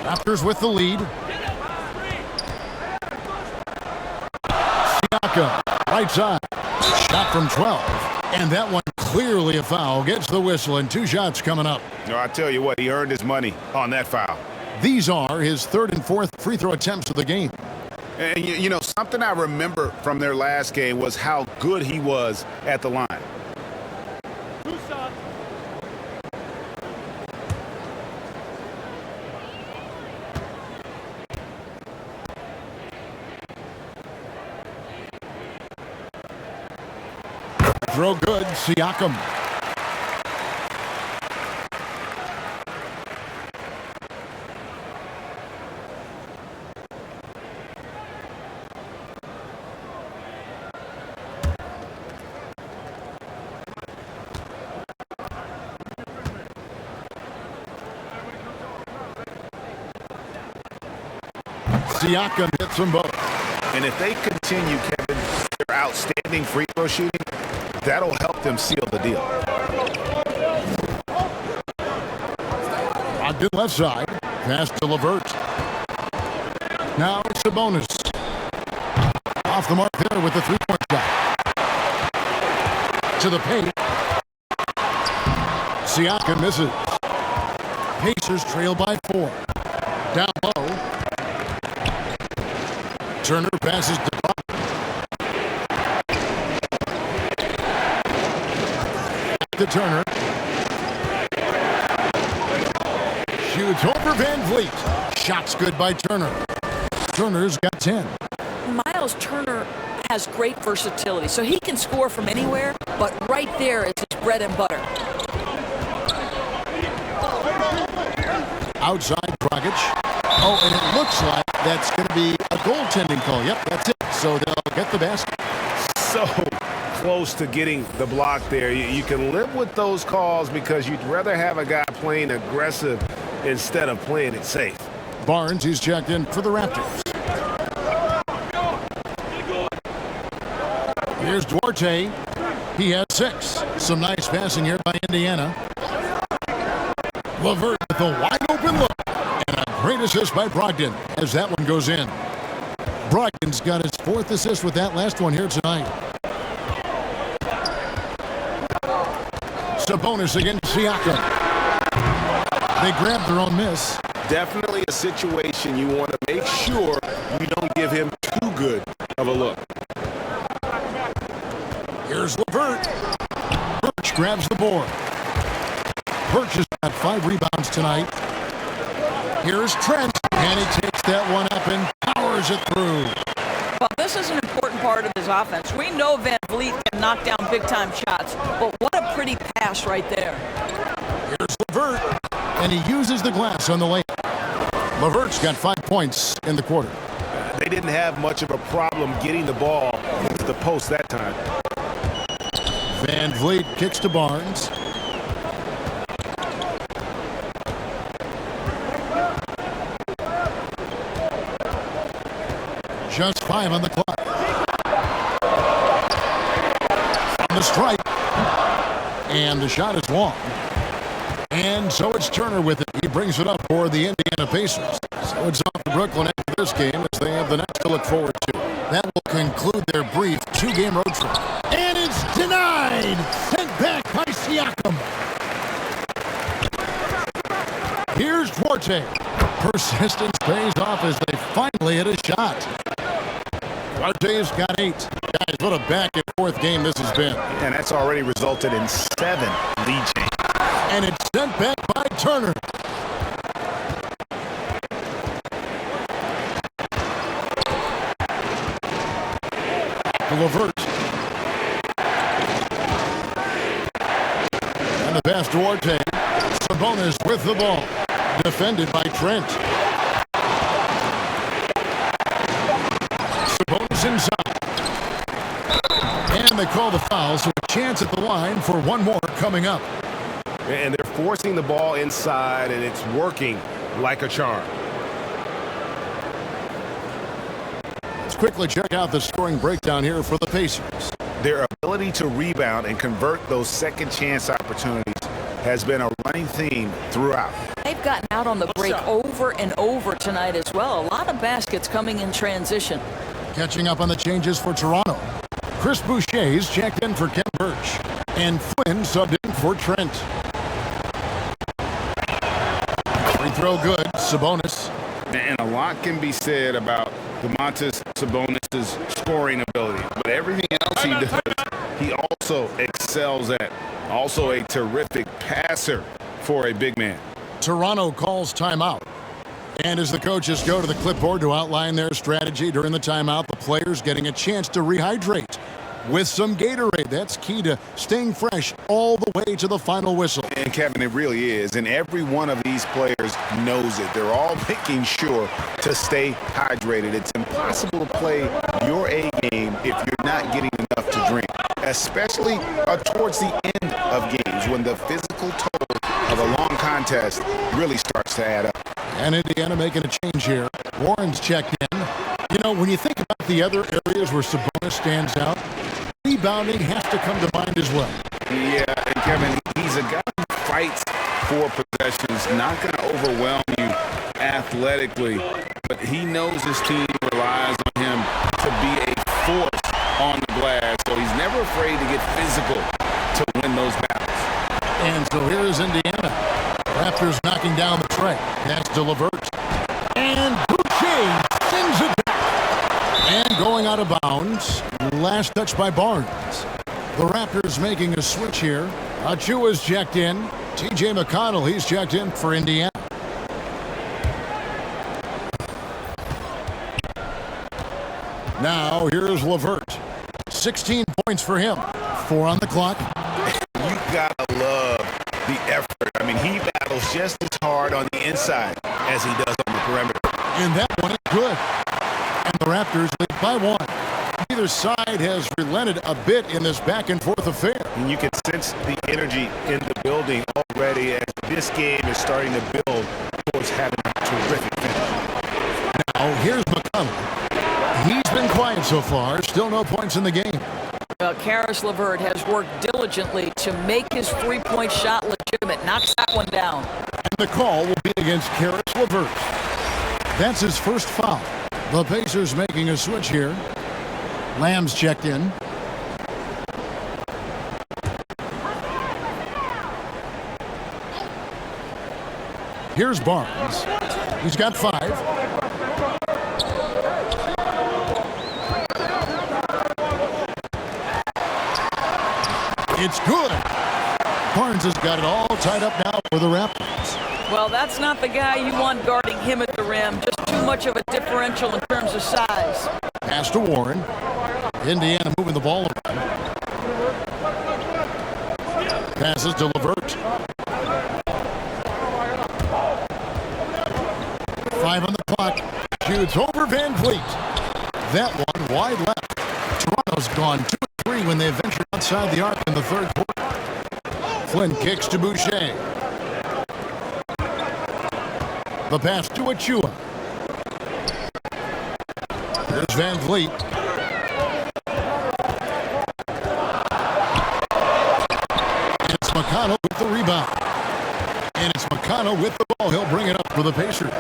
Raptors with the lead. Siaka, right side. Shot from 12. And that one clearly a foul. Gets the whistle and 2 shots coming up. No, I tell you what, he earned his money on that foul. These are his 3rd and 4th free throw attempts of the game. And you know, something I remember from their last game was how good he was at the line. Throw good, Siakam. Siakam hits them both. And if they continue, Kevin, their outstanding free throw shooting, that'll help them seal the deal. Brogdon left side. Pass to LeVert. Now it's Sabonis. Off the mark there with the 3-point shot. To the paint. Siakam misses. Pacers trail by 4. Down low. Turner passes to Brogdon. To Turner. Shoots over VanVleet. Shots good by Turner. Turner's got 10. Miles Turner has great versatility, so he can score from anywhere, but right there is his bread and butter. Outside Dragic. Oh, and it looks like that's going to be a goaltending call. Yep, that's it. So they'll get the basket. So close to getting the block there. You can live with those calls because you'd rather have a guy playing aggressive instead of playing it safe. Barnes, he's checked in for the Raptors. Here's Duarte. He has 6. Some nice passing here by Indiana. LeVert with a wide-open look. And a great assist by Brogdon as that one goes in. Brogdon's got his 4th assist with that last one here tonight. Sabonis against Siakam. They grab their own miss. Definitely a situation you want to make sure you don't give him too good of a look. Here's LeVert. Birch grabs the board. Birch has got 5 rebounds tonight. Here's Trent, and he takes that one up and powers it through. offense. We know Van Vliet can knock down big-time shots, but what a pretty pass right there. Here's LeVert, and he uses the glass on the lane. LeVert's got 5 points in the quarter. They didn't have much of a problem getting the ball into the post that time. Van Vliet kicks to Barnes. Just 5 on the clock. On the strike. And the shot is long. And so it's Turner with it. He brings it up for the Indiana Pacers. So it's off to Brooklyn after this game as they have the next to look forward to. That will conclude their brief 2-game road trip. And it's denied! Sent back by Siakam. Here's Duarte. Persistence pays off as they finally hit a shot. Duarte's got 8. Guys, what a back-and-forth game this has been. And that's already resulted in 7 lead changes. And it's sent back by Turner. LeVert. And the pass to Duarte. Sabonis with the ball. Defended by Trent. Sabonis inside. And they call the foul, so a chance at the line for one more coming up. And they're forcing the ball inside, and it's working like a charm. Let's quickly check out the scoring breakdown here for the Pacers. Their ability to rebound and convert those second chance opportunities has been a running theme throughout. They've gotten out on the break over and over tonight as well. A lot of baskets coming in transition. Catching up on the changes for Toronto. Chris Boucher's checked in for Ken Birch. And Flynn subbed in for Trent. Free throw good. Sabonis. And a lot can be said about Domantas Sabonis' scoring ability. But everything else he does, he also excels at. Also a terrific passer for a big man. Toronto calls timeout. And as the coaches go to the clipboard to outline their strategy during the timeout, the players getting a chance to rehydrate with some Gatorade. That's key to staying fresh all the way to the final whistle. And Kevin, it really is. And every one of these players knows it. They're all making sure to stay hydrated. It's impossible to play your A game if you're not getting enough to drink, especially towards the end of games when the physical toll of a long contest really starts to add up. And Indiana making a change here. Warren's checked in. You know, when you think about the other areas where Sabonis stands out, rebounding has to come to mind as well. Yeah, and Kevin, he's a guy who fights for possessions, not going to overwhelm you athletically, but he knows his team relies on him to be a force on the glass, so he's never afraid to get physical to win those battles. And so here's Indiana. Raptors knocking down the tray. Pass to LeVert. And Boucher sends it back. And going out of bounds. Last touch by Barnes. The Raptors making a switch here. Achua's checked in. T.J. McConnell, he's checked in for Indiana. Now here's LeVert. 16 points for him. 4 on the clock. You gotta love the effort. I mean, he battles just as hard on the inside as he does on the perimeter. And that one is good. And the Raptors lead by 1. Either side has relented a bit in this back-and-forth affair. And you can sense the energy in the building already as this game is starting to build towards having a terrific finish. Now, here's McConnell. He's been quiet so far. Still no points in the game. Well, Karis LeVert has worked diligently to make his three-point shot legitimate. Knocks that one down. And the call will be against Karis LeVert. That's his first foul. The Pacers making a switch here. Lamb's checked in. Here's Barnes. He's got 5. It's good. Barnes has got it all tied up now for the Raptors. Well, that's not the guy you want guarding him at the rim. Just too much of a differential in terms of size. Pass to Warren. Indiana moving the ball around. Passes to Levert. 5 on the clock. Shoots over Van Vliet. That one wide left. Toronto's gone 2 of 3 when they ventured outside the arc in the third quarter. Flynn kicks to Boucher. The pass to Achua. Here's Van Vliet. And it's McConnell with the rebound. And it's McConnell with the ball. He'll bring it up for the Pacers.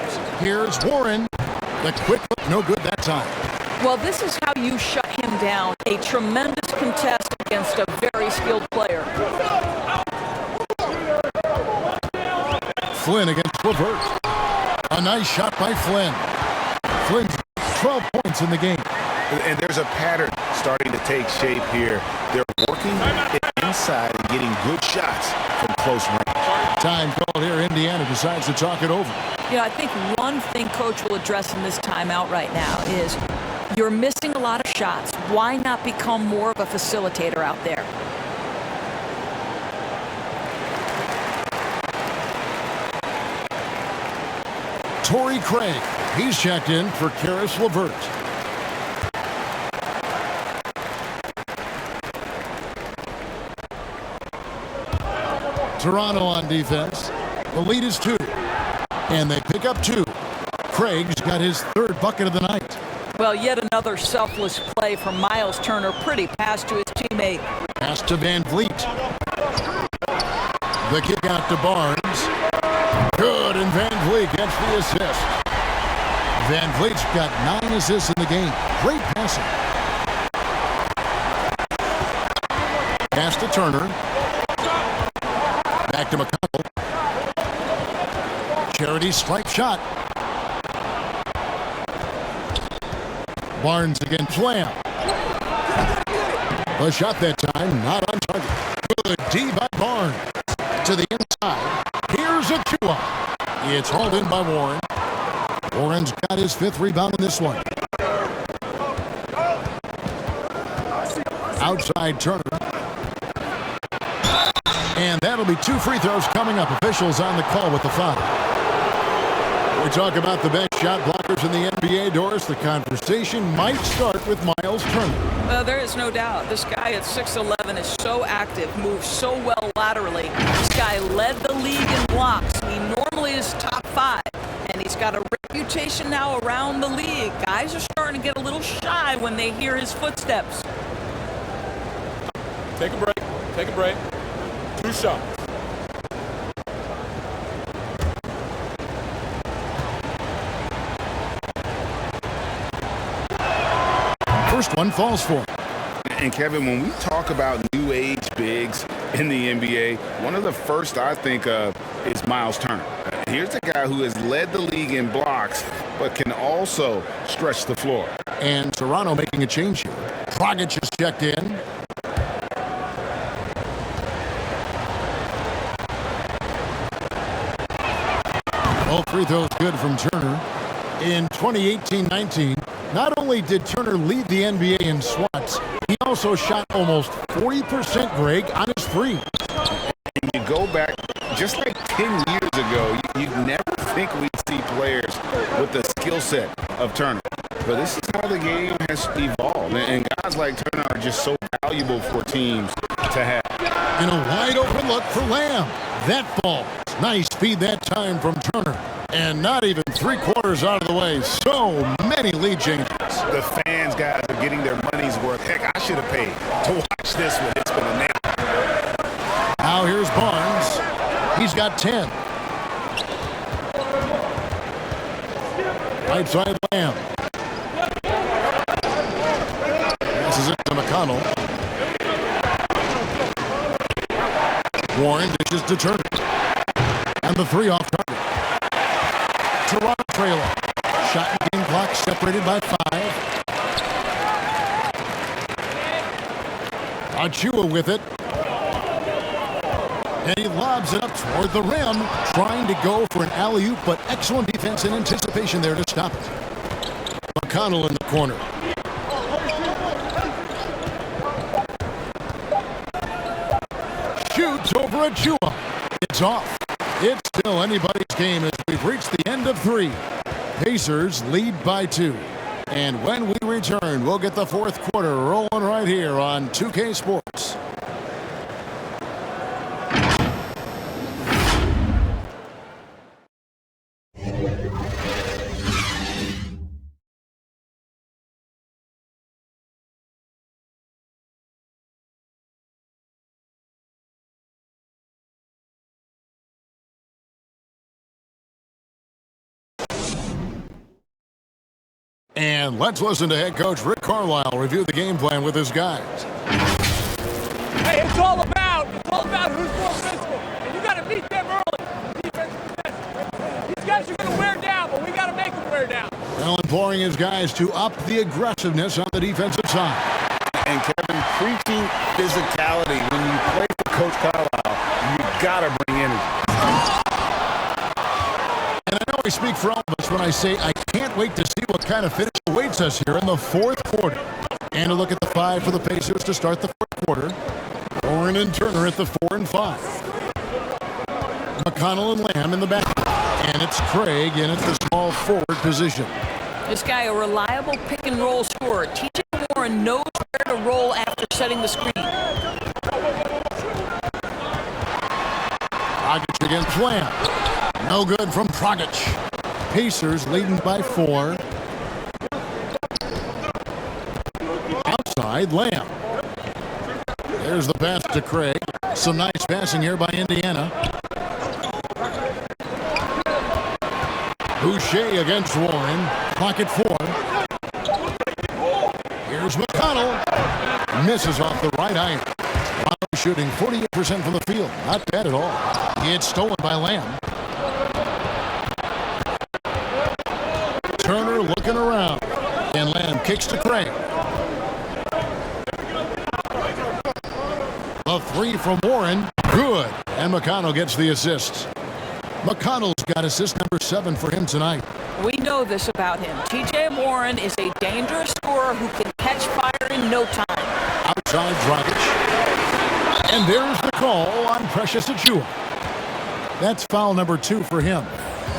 Here's Warren. The quick look, no good that time. Well, this is how you shut him down. A tremendous contest against a very skilled player. Flynn against Levert. A nice shot by Flynn. Flynn's 12 points in the game. And there's a pattern starting to take shape here. They're working it inside and getting good shots from close range. Time called here. Indiana decides to talk it over. Yeah, I think one thing Coach will address in this timeout right now is you're missing a lot of shots. Why not become more of a facilitator out there? Torrey Craig. He's checked in for Karis LeVert. Toronto on defense. The lead is 2. And they pick up 2. Craig's got his 3rd bucket of the night. Well, yet another selfless play from Miles Turner. Pretty pass to his teammate. Pass to Van Vliet. The kick out to Barnes. Good, and Van Vliet gets the assist. Van Vliet's got 9 assists in the game. Great passing. Pass to Turner. Back to McConnell. Charity stripe shot. Barnes against Lamb. The shot that time, not on target. Good D by Barnes. To the inside. Here's Achua. It's hauled in by Warren. Warren's got his 5th rebound in this one. Outside Turner. And that'll be 2 free throws coming up. Officials on the call with the foul. We talk about the best shot blockers in the NBA, Doris. The conversation might start with Miles Turner. Well, there is no doubt. This guy at 6'11" is so active, moves so well laterally. This guy led the league in blocks. He normally is top 5, and he's got a reputation now around the league. Guys are starting to get a little shy when they hear his footsteps. Take a break. Take a break. 2 shots. First one falls for him. And Kevin, when we talk about new age bigs in the NBA, one of the first I think of is Miles Turner. Here's a guy who has led the league in blocks, but can also stretch the floor. And Toronto making a change here. Dragic is checked in. All free throws good from Turner. In 2018-19, not only did Turner lead the NBA in swats, he also shot almost 40%, Greg, on his threes. And you go back just like 10 years ago, you'd never think we'd see players with the skill set of Turner. But this is how the game has evolved. And guys like Turner are just so valuable for teams to have. And a wide open look for Lamb. That falls. Nice feed that time from Turner. And not even 3/4 out of the way. So many lead changes. The fans, guys, are getting their money's worth. Heck, I should have paid to watch this one. It's been a nail. Now here's Barnes. He's got 10. Right side Lamb. Passes it to McConnell. Warren dishes to Turner. And the 3 off target. Toronto trailer. Shot and game clock separated by 5. Achua with it. And he lobs it up toward the rim, trying to go for an alley-oop, but excellent defense and anticipation there to stop it. McConnell in the corner. over Achua. It's off. It's still anybody's game as we've reached the end of 3. Pacers lead by 2. And when we return, we'll get the fourth quarter rolling right here on 2K Sports. And let's listen to head coach Rick Carlisle review the game plan with his guys. Hey, it's all about who's more physical. And you got to meet them early. Defensive possession. These guys are going to wear down, but we got to make them wear down. Well, imploring his guys to up the aggressiveness on the defensive side. And Kevin, preaching physicality. When you play for Coach Carlisle, you got to bring energy. And I know I speak for all of us when I say I can't wait to see what kind of finish awaits us here in the fourth quarter. And a look at the 5 for the Pacers to start the fourth quarter. Warren and Turner at the 4 and 5. McConnell and Lamb in the back. And it's Craig in at the small forward position. This guy, a reliable pick-and-roll scorer. TJ Warren knows where to roll after setting the screen. Dragic against Lamb. No good from Dragic. Pacers leading by 4. Outside, Lamb. There's the pass to Craig. Some nice passing here by Indiana. Boucher against Warren. Pocket 4. Here's McConnell. Misses off the right iron. Toronto shooting 48% from the field. Not bad at all. It's stolen by Lamb. Turner looking around. And Lamb kicks to Craig. A 3 from Warren. Good. And McConnell gets the assist. McConnell's got assist number 7 for him tonight. We know this about him. TJ Warren is a dangerous scorer who can catch fire in no time. Outside Dragic. And there's the call on Precious Achua. That's foul number 2 for him.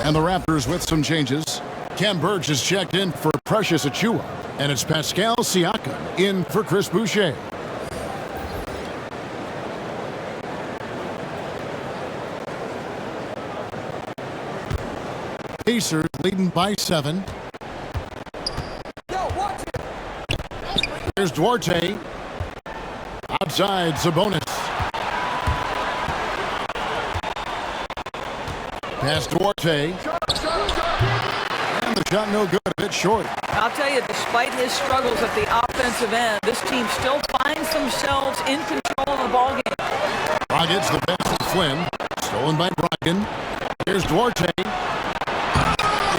And the Raptors with some changes. Ken Burge is checked in for Precious Achua. And it's Pascal Siakam in for Chris Boucher. Pacers leading by 7. Here's Duarte. Outside Sabonis. Pass Duarte. And the shot no good, a bit short. I'll tell you, despite his struggles at the offensive end, this team still finds themselves in control of the ballgame. Brogdon's the pass to Flynn. Stolen by Brogdon. Here's Duarte.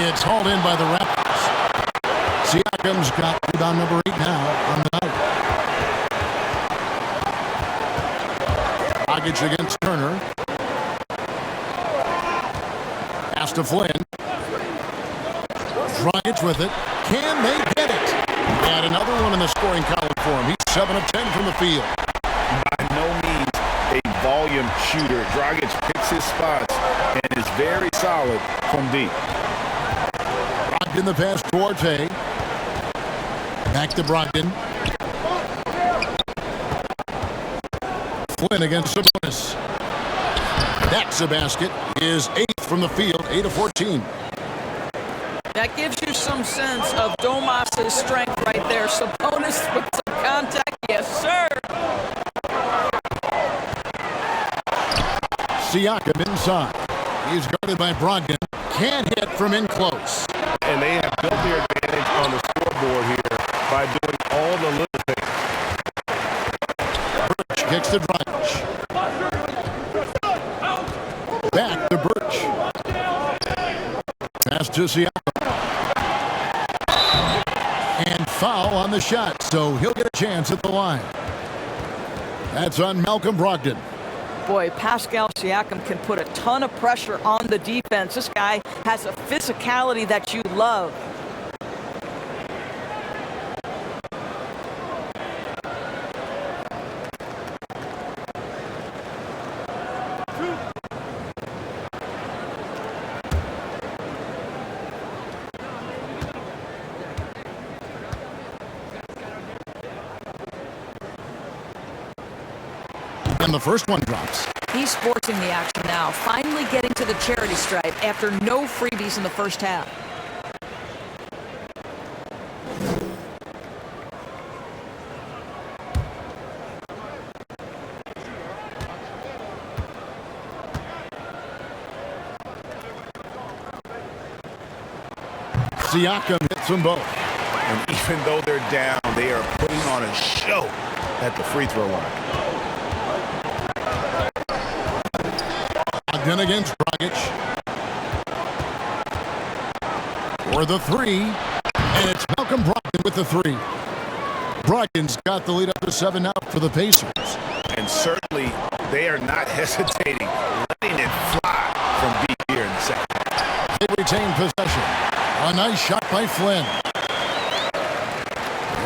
It's hauled in by the Raptors. Siakam's got rebound number 8 now on the night. Dragic against Turner. Pass to Flynn. Dragic with it. Can they get it? And another one in the scoring column for him. He's 7 of 10 from the field. By no means a volume shooter. Dragic picks his spots and is very solid from deep. In the pass, Duarte. Back to Brogdon. Flynn against Sabonis. That's a basket. Is 8th from the field, 8 of 14. That gives you some sense of Domas' strength right there. Sabonis with some contact. Yes, sir. Siakam inside. He's guarded by Brogdon. Can't hit from in close. And they have built their advantage on the scoreboard here by doing all the little things. Birch kicks to Dragic. Back to Birch. Pass to Siakam. And foul on the shot, so he'll get a chance at the line. That's on Malcolm Brogdon. Boy, Pascal Siakam can put a ton of pressure on the defense. This guy has a physicality that you love. And the first one drops. He's forcing the action now, finally getting to the charity stripe after no freebies in the first half. Siakam hits them both. And even though they're down, they are putting on a show at the free throw line. Brogdon against Dragic. For the three. And it's Malcolm Brogdon with the three. Brogdon's got the lead up to 7 now for the Pacers. And certainly they are not hesitating, letting it fly from deep here in the second. They retain possession. A nice shot by Flynn.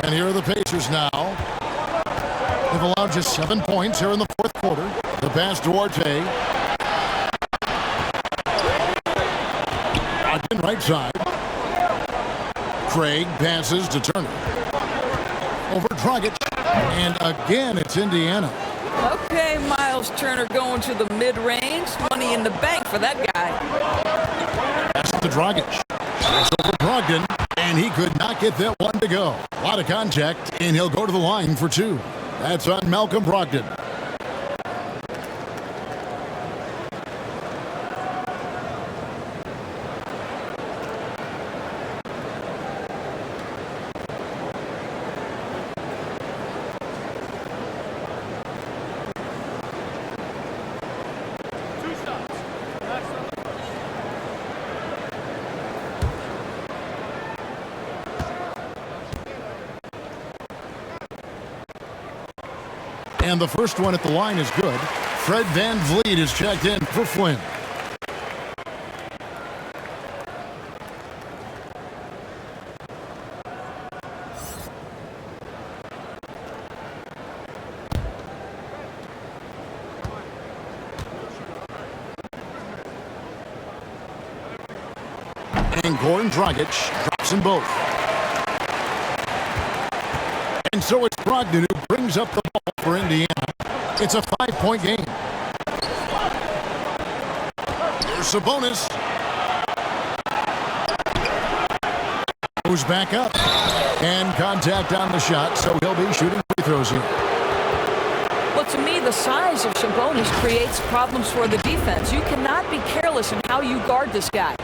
And here are the Pacers now. They've allowed just 7 points here in the fourth quarter. The pass to Duarte. Brogdon right side. Craig passes to Turner. Over Dragic. And again, it's Indiana. Okay, Miles Turner going to the mid-range. Money in the bank for that guy. Pass to Dragic. It's over Brogdon, and he could not get that one to go. A lot of contact, and he'll go to the line for 2. That's on Malcolm Brogdon. And the first one at the line is good. Fred VanVleet is checked in for Flynn. And Goran Dragic drops them both. And so it's Brogdon who brings up the ball for Indiana. It's a 5-point game. Here's Sabonis. Goes back up. And contact on the shot, so he'll be shooting free throws here. Well, to me, the size of Sabonis creates problems for the defense. You cannot be careless in how you guard this guy.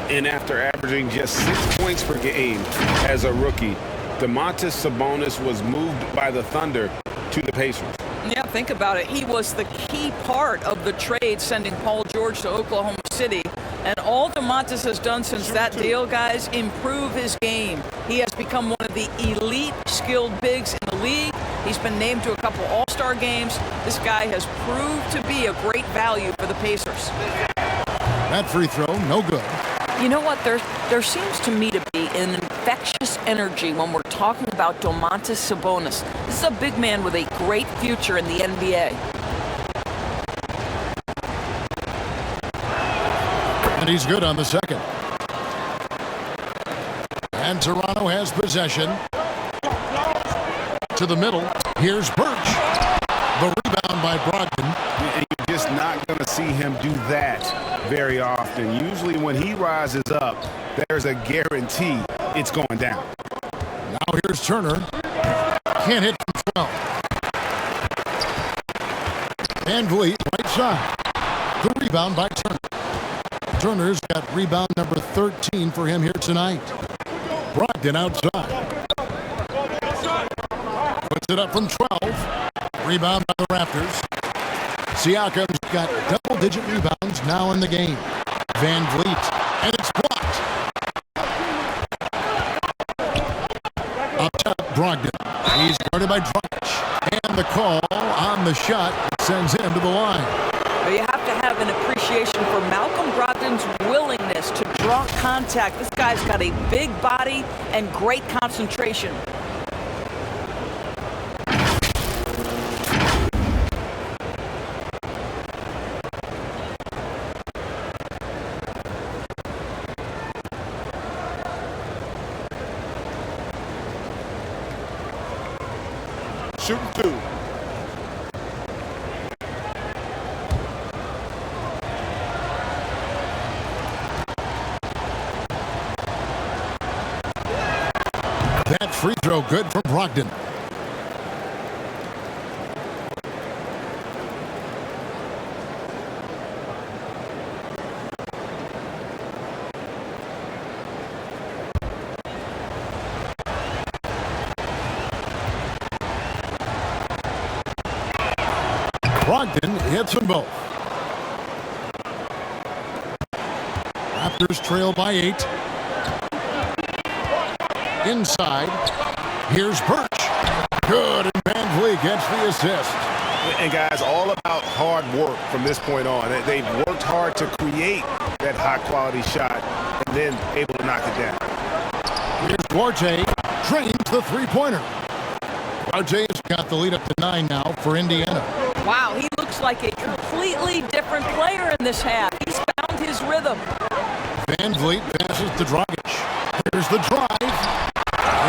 And after averaging just 6 points per game as a rookie, Domantas Sabonis was moved by the Thunder to the Pacers. Yeah, think about it. He was the key part of the trade sending Paul George to Oklahoma City. And all Domantas has done since that deal, guys, improve his game. He has become one of the elite skilled bigs in the league. He's been named to a couple All-Star games. This guy has proved to be a great value for the Pacers. That free throw, no good. You know what? There seems to me to be an infectious energy when we're talking about Domantas Sabonis. This is a big man with a great future in the NBA. And he's good on the second. And Toronto has possession. To the middle. Here's Birch. The rebound by Brogdon. And you're just not going to see him do that very often. Usually when he rises up, there's a guarantee it's going down. Now here's Turner. Can't hit from 12. VanVleet, right side. The rebound by Turner. Turner's got rebound number 13 for him here tonight. Brogdon outside. Puts it up from 12. Rebound by the Raptors. Siakam's got double-digit rebounds now in the game. VanVleet, and it's blocked. Up top, Brogdon. He's guarded by Dragic. And the call on the shot sends him to the line. But you have to have an appreciation for Malcolm Brogdon's willingness to draw contact. This guy's got a big body and great concentration. Shooting 2. That free throw good for Brogdon. Brogdon hits them both. Raptors trail by 8. Inside. Here's Birch. Good, and Van Vliet gets the assist. And guys, all about hard work from this point on. They've worked hard to create that high-quality shot and then able to knock it down. Here's Duarte. Drains the three-pointer. Duarte's got the lead up to 9 now for Indiana. Wow, he looks like a completely different player in this half. He's found his rhythm. Van Vliet passes to Dragic. Here's the drive.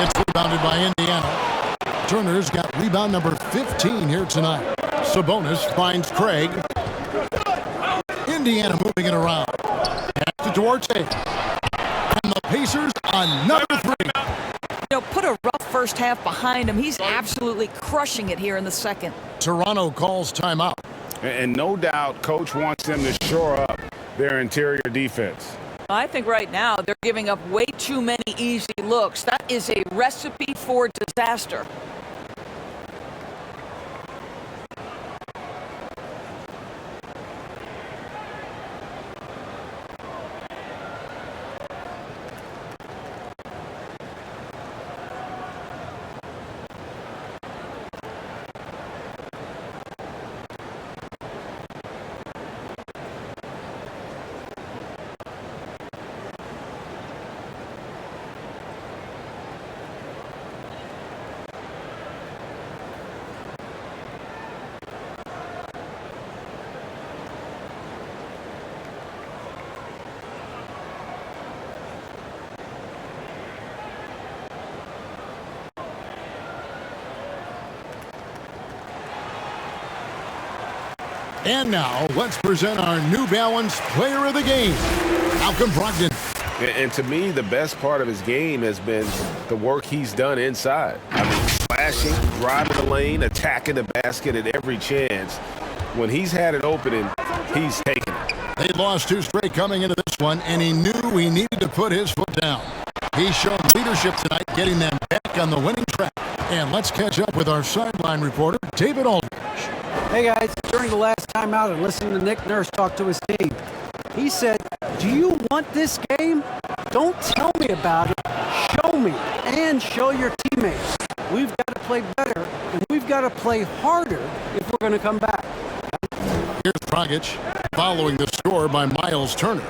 It's rebounded by Indiana. Turner's got rebound number 15 here tonight. Sabonis finds Craig. Indiana moving it around. Back to Duarte. And the Pacers another three. You know, put a rough first half behind him. He's absolutely crushing it here in the second. Toronto calls timeout. And no doubt, Coach wants them to shore up their interior defense. I think right now they're giving up way too many easy looks. That is a recipe for disaster. And now, let's present our New Balance Player of the Game, Malcolm Brogdon. And to me, the best part of his game has been the work he's done inside. I mean, slashing, driving the lane, attacking the basket at every chance. When he's had an opening, he's taken it. They lost 2 straight coming into this one, and he knew he needed to put his foot down. He's shown leadership tonight, getting them back on the winning track. And let's catch up with our sideline reporter, David Aldridge. Hey guys, during the last time out and listening to Nick Nurse talk to his team, he said, do you want this game? Don't tell me about it. Show me and show your teammates. We've got to play better and we've got to play harder if we're going to come back. Here's Dragic following the score by Miles Turner.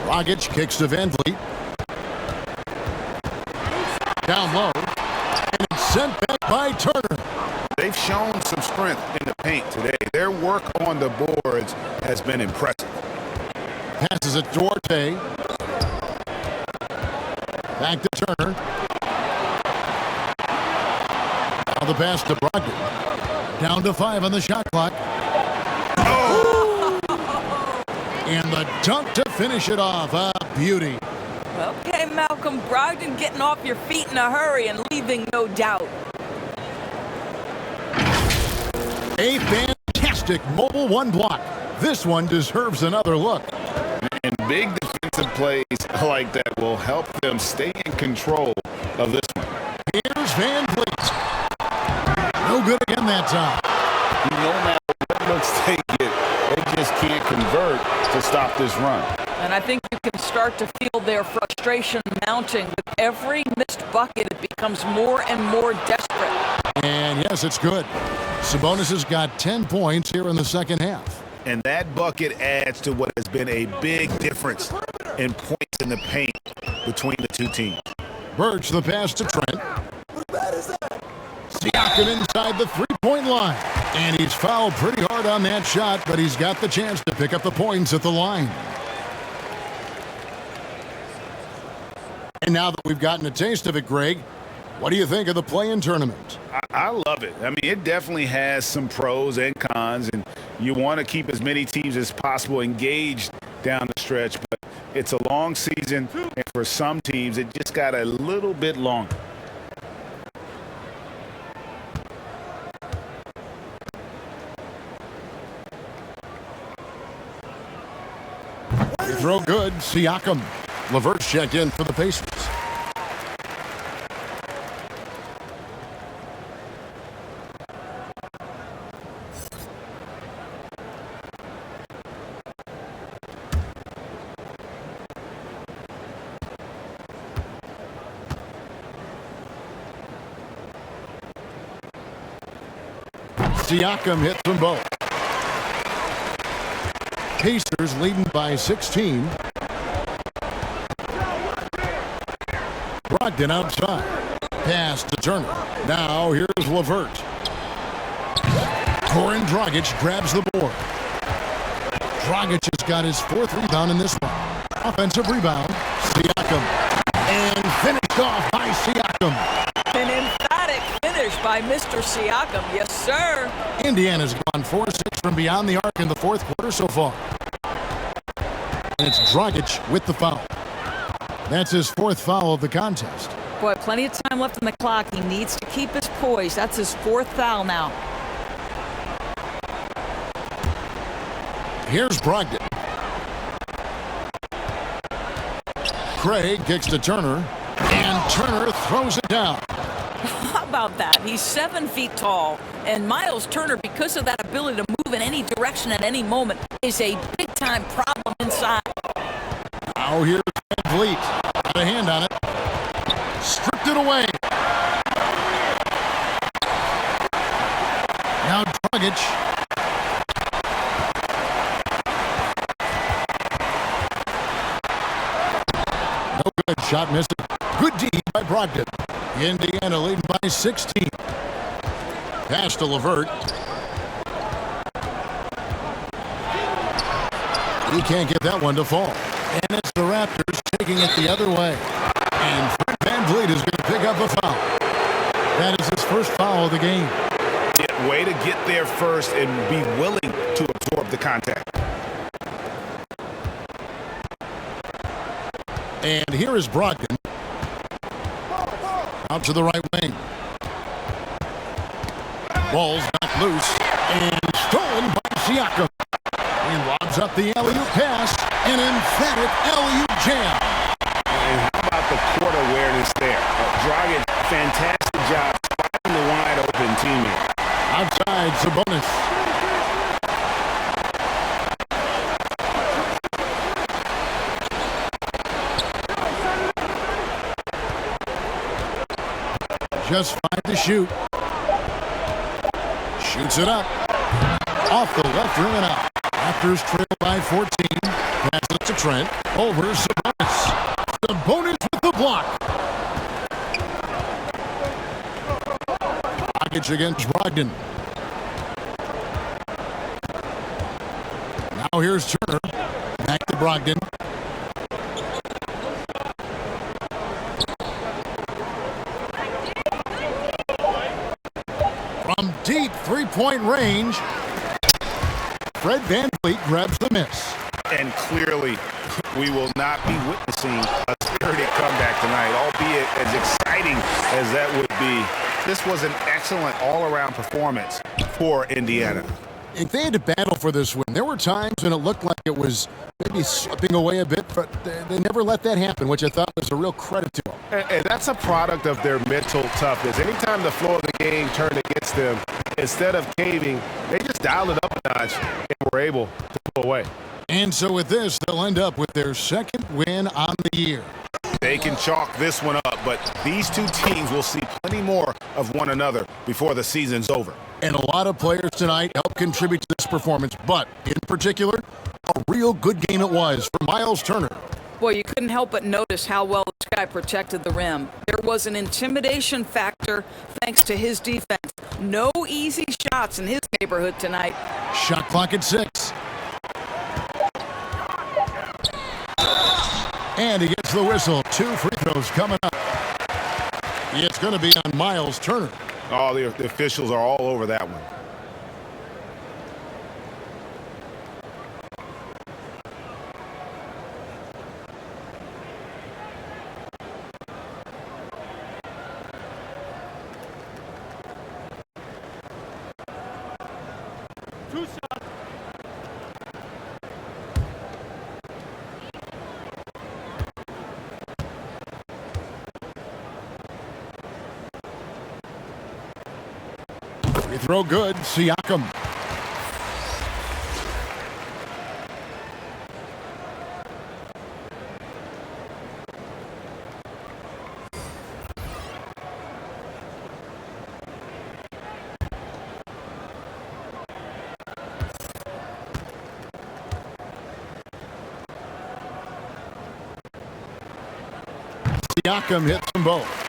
Dragic kicks to Van Vliet. Down low. And it's sent back by Turner. They've shown some strength in the paint today. Their work on the boards has been impressive. Passes it Duarte. Back to Turner. Now the pass to Brogdon. Down to 5 on the shot clock. Oh! And the dunk to finish it off. A beauty. Okay, Malcolm Brogdon getting off your feet in a hurry and leaving no doubt. A fantastic mobile one block. This one deserves another look. And big defensive plays like that will help them stay in control of this one. Here's Van Vliet. No good again that time. No matter what looks they get, they just can't convert to stop this run. And I think you can start to feel their frustration mounting. With every missed bucket, it becomes more and more desperate. And yes, it's good. Sabonis has got 10 points here in the second half. And that bucket adds to what has been a big difference in points in the paint between the two teams. Birch the pass to Trent. Siakam inside the three-point line. And he's fouled pretty hard on that shot, but he's got the chance to pick up the points at the line. And now that we've gotten a taste of it, Greg, what do you think of the play-in tournament? I love it. I mean, it definitely has some pros and cons, and you want to keep as many teams as possible engaged down the stretch, but it's a long season, and for some teams, it just got a little bit longer. throw good. Siakam. LeVert's checked in for the Pacers. Siakam hits them both. Pacers leading by 16. Brogdon outside. Pass to Turner. Now here's LeVert. Goran Dragic grabs the board. Dragic has got his 4th rebound in this one. Offensive rebound. Siakam. And finished off by Siakam. An emphatic finish by Mr. Siakam. Yes, sir. Indiana's gone 4-6 from beyond the arc in the 4th quarter so far. And it's Dragic with the foul. That's his 4th foul of the contest. Boy, plenty of time left in the clock. He needs to keep his poise. That's his 4th foul now. Here's Brogdon. Craig kicks to Turner. And Turner throws it down. How about that? He's 7 feet tall. And Miles Turner, because of that ability to move in any direction at any moment, is a big-time problem inside. Now here's VanVleet. Got a hand on it. Stripped it away. Now Dragic. No good. Shot missed. Good D by Brogdon. Indiana leading by 16. Pass to LeVert. He can't get that one to fall. And it's the Raptors taking it the other way. And Fred VanVleet is going to pick up a foul. That is his 1st foul of the game. Yeah, way to get there first and be willing to absorb the contact. And here is Brogdon. Out to the right wing. Ball's knocked loose and stolen by Siakam. He lobs up the alley-oop pass. An emphatic alley-oop jam. And how about the court awareness there? Dragic, fantastic job finding the wide-open teammate. Outside, Sabonis. Just 5 to shoot. Shoots it up. Off the left rim and out. Raptors trail by 14. Pass it to Trent. Over Sabonis. Sabonis with the block. Dragic against Brogdon. Now here's Turner. Back to Brogdon. From deep 3-point range, Fred VanVleet grabs the miss. And clearly, we will not be witnessing a spirited comeback tonight, albeit as exciting as that would be. This was an excellent all-around performance for Indiana. If they had to battle for this win, there were times when it looked like it was maybe slipping away a bit, but they never let that happen, which I thought was a real credit to them. And that's a product of their mental toughness. Anytime the flow of the game turned against them, instead of caving, they just dialed it up a notch and were able to pull away. And so with this, they'll end up with their 2nd win on the year. They can chalk this one up, but these two teams will see plenty more of one another before the season's over. And a lot of players tonight helped contribute to this performance, but in particular, a real good game it was for Miles Turner. Boy, you couldn't help but notice how well this guy protected the rim. There was an intimidation factor thanks to his defense. No easy shots in his neighborhood tonight. Shot clock at 6. And he gets the whistle. 2 free throws coming up. It's going to be on Miles Turner. Oh, the officials are all over that one. Free throw good. Siakam. Siakam hits them both.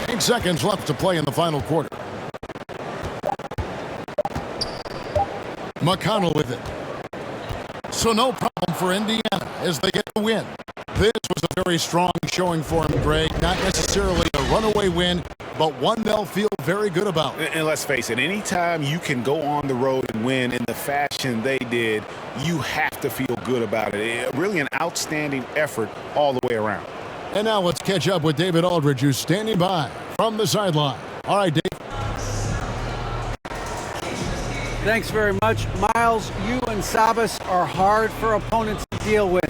8 seconds left to play in the final quarter. McConnell with it. So no problem for Indiana as they get the win. This was a very strong showing for them, Greg. Not necessarily a runaway win, but one they'll feel very good about. And let's face it, anytime you can go on the road and win in the fashion they did, you have to feel good about it. Really an outstanding effort all the way around. And now let's catch up with David Aldridge, who's standing by from the sideline. All right, Dave. Thanks very much. Miles, you and Sabas are hard for opponents to deal with.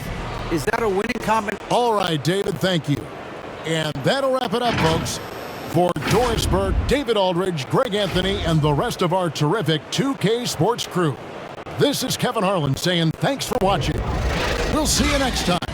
Is that a winning combination? All right, David, thank you. And that'll wrap it up, folks. For Doris Burke, David Aldridge, Greg Anthony, and the rest of our terrific 2K Sports crew, this is Kevin Harlan saying thanks for watching. We'll see you next time.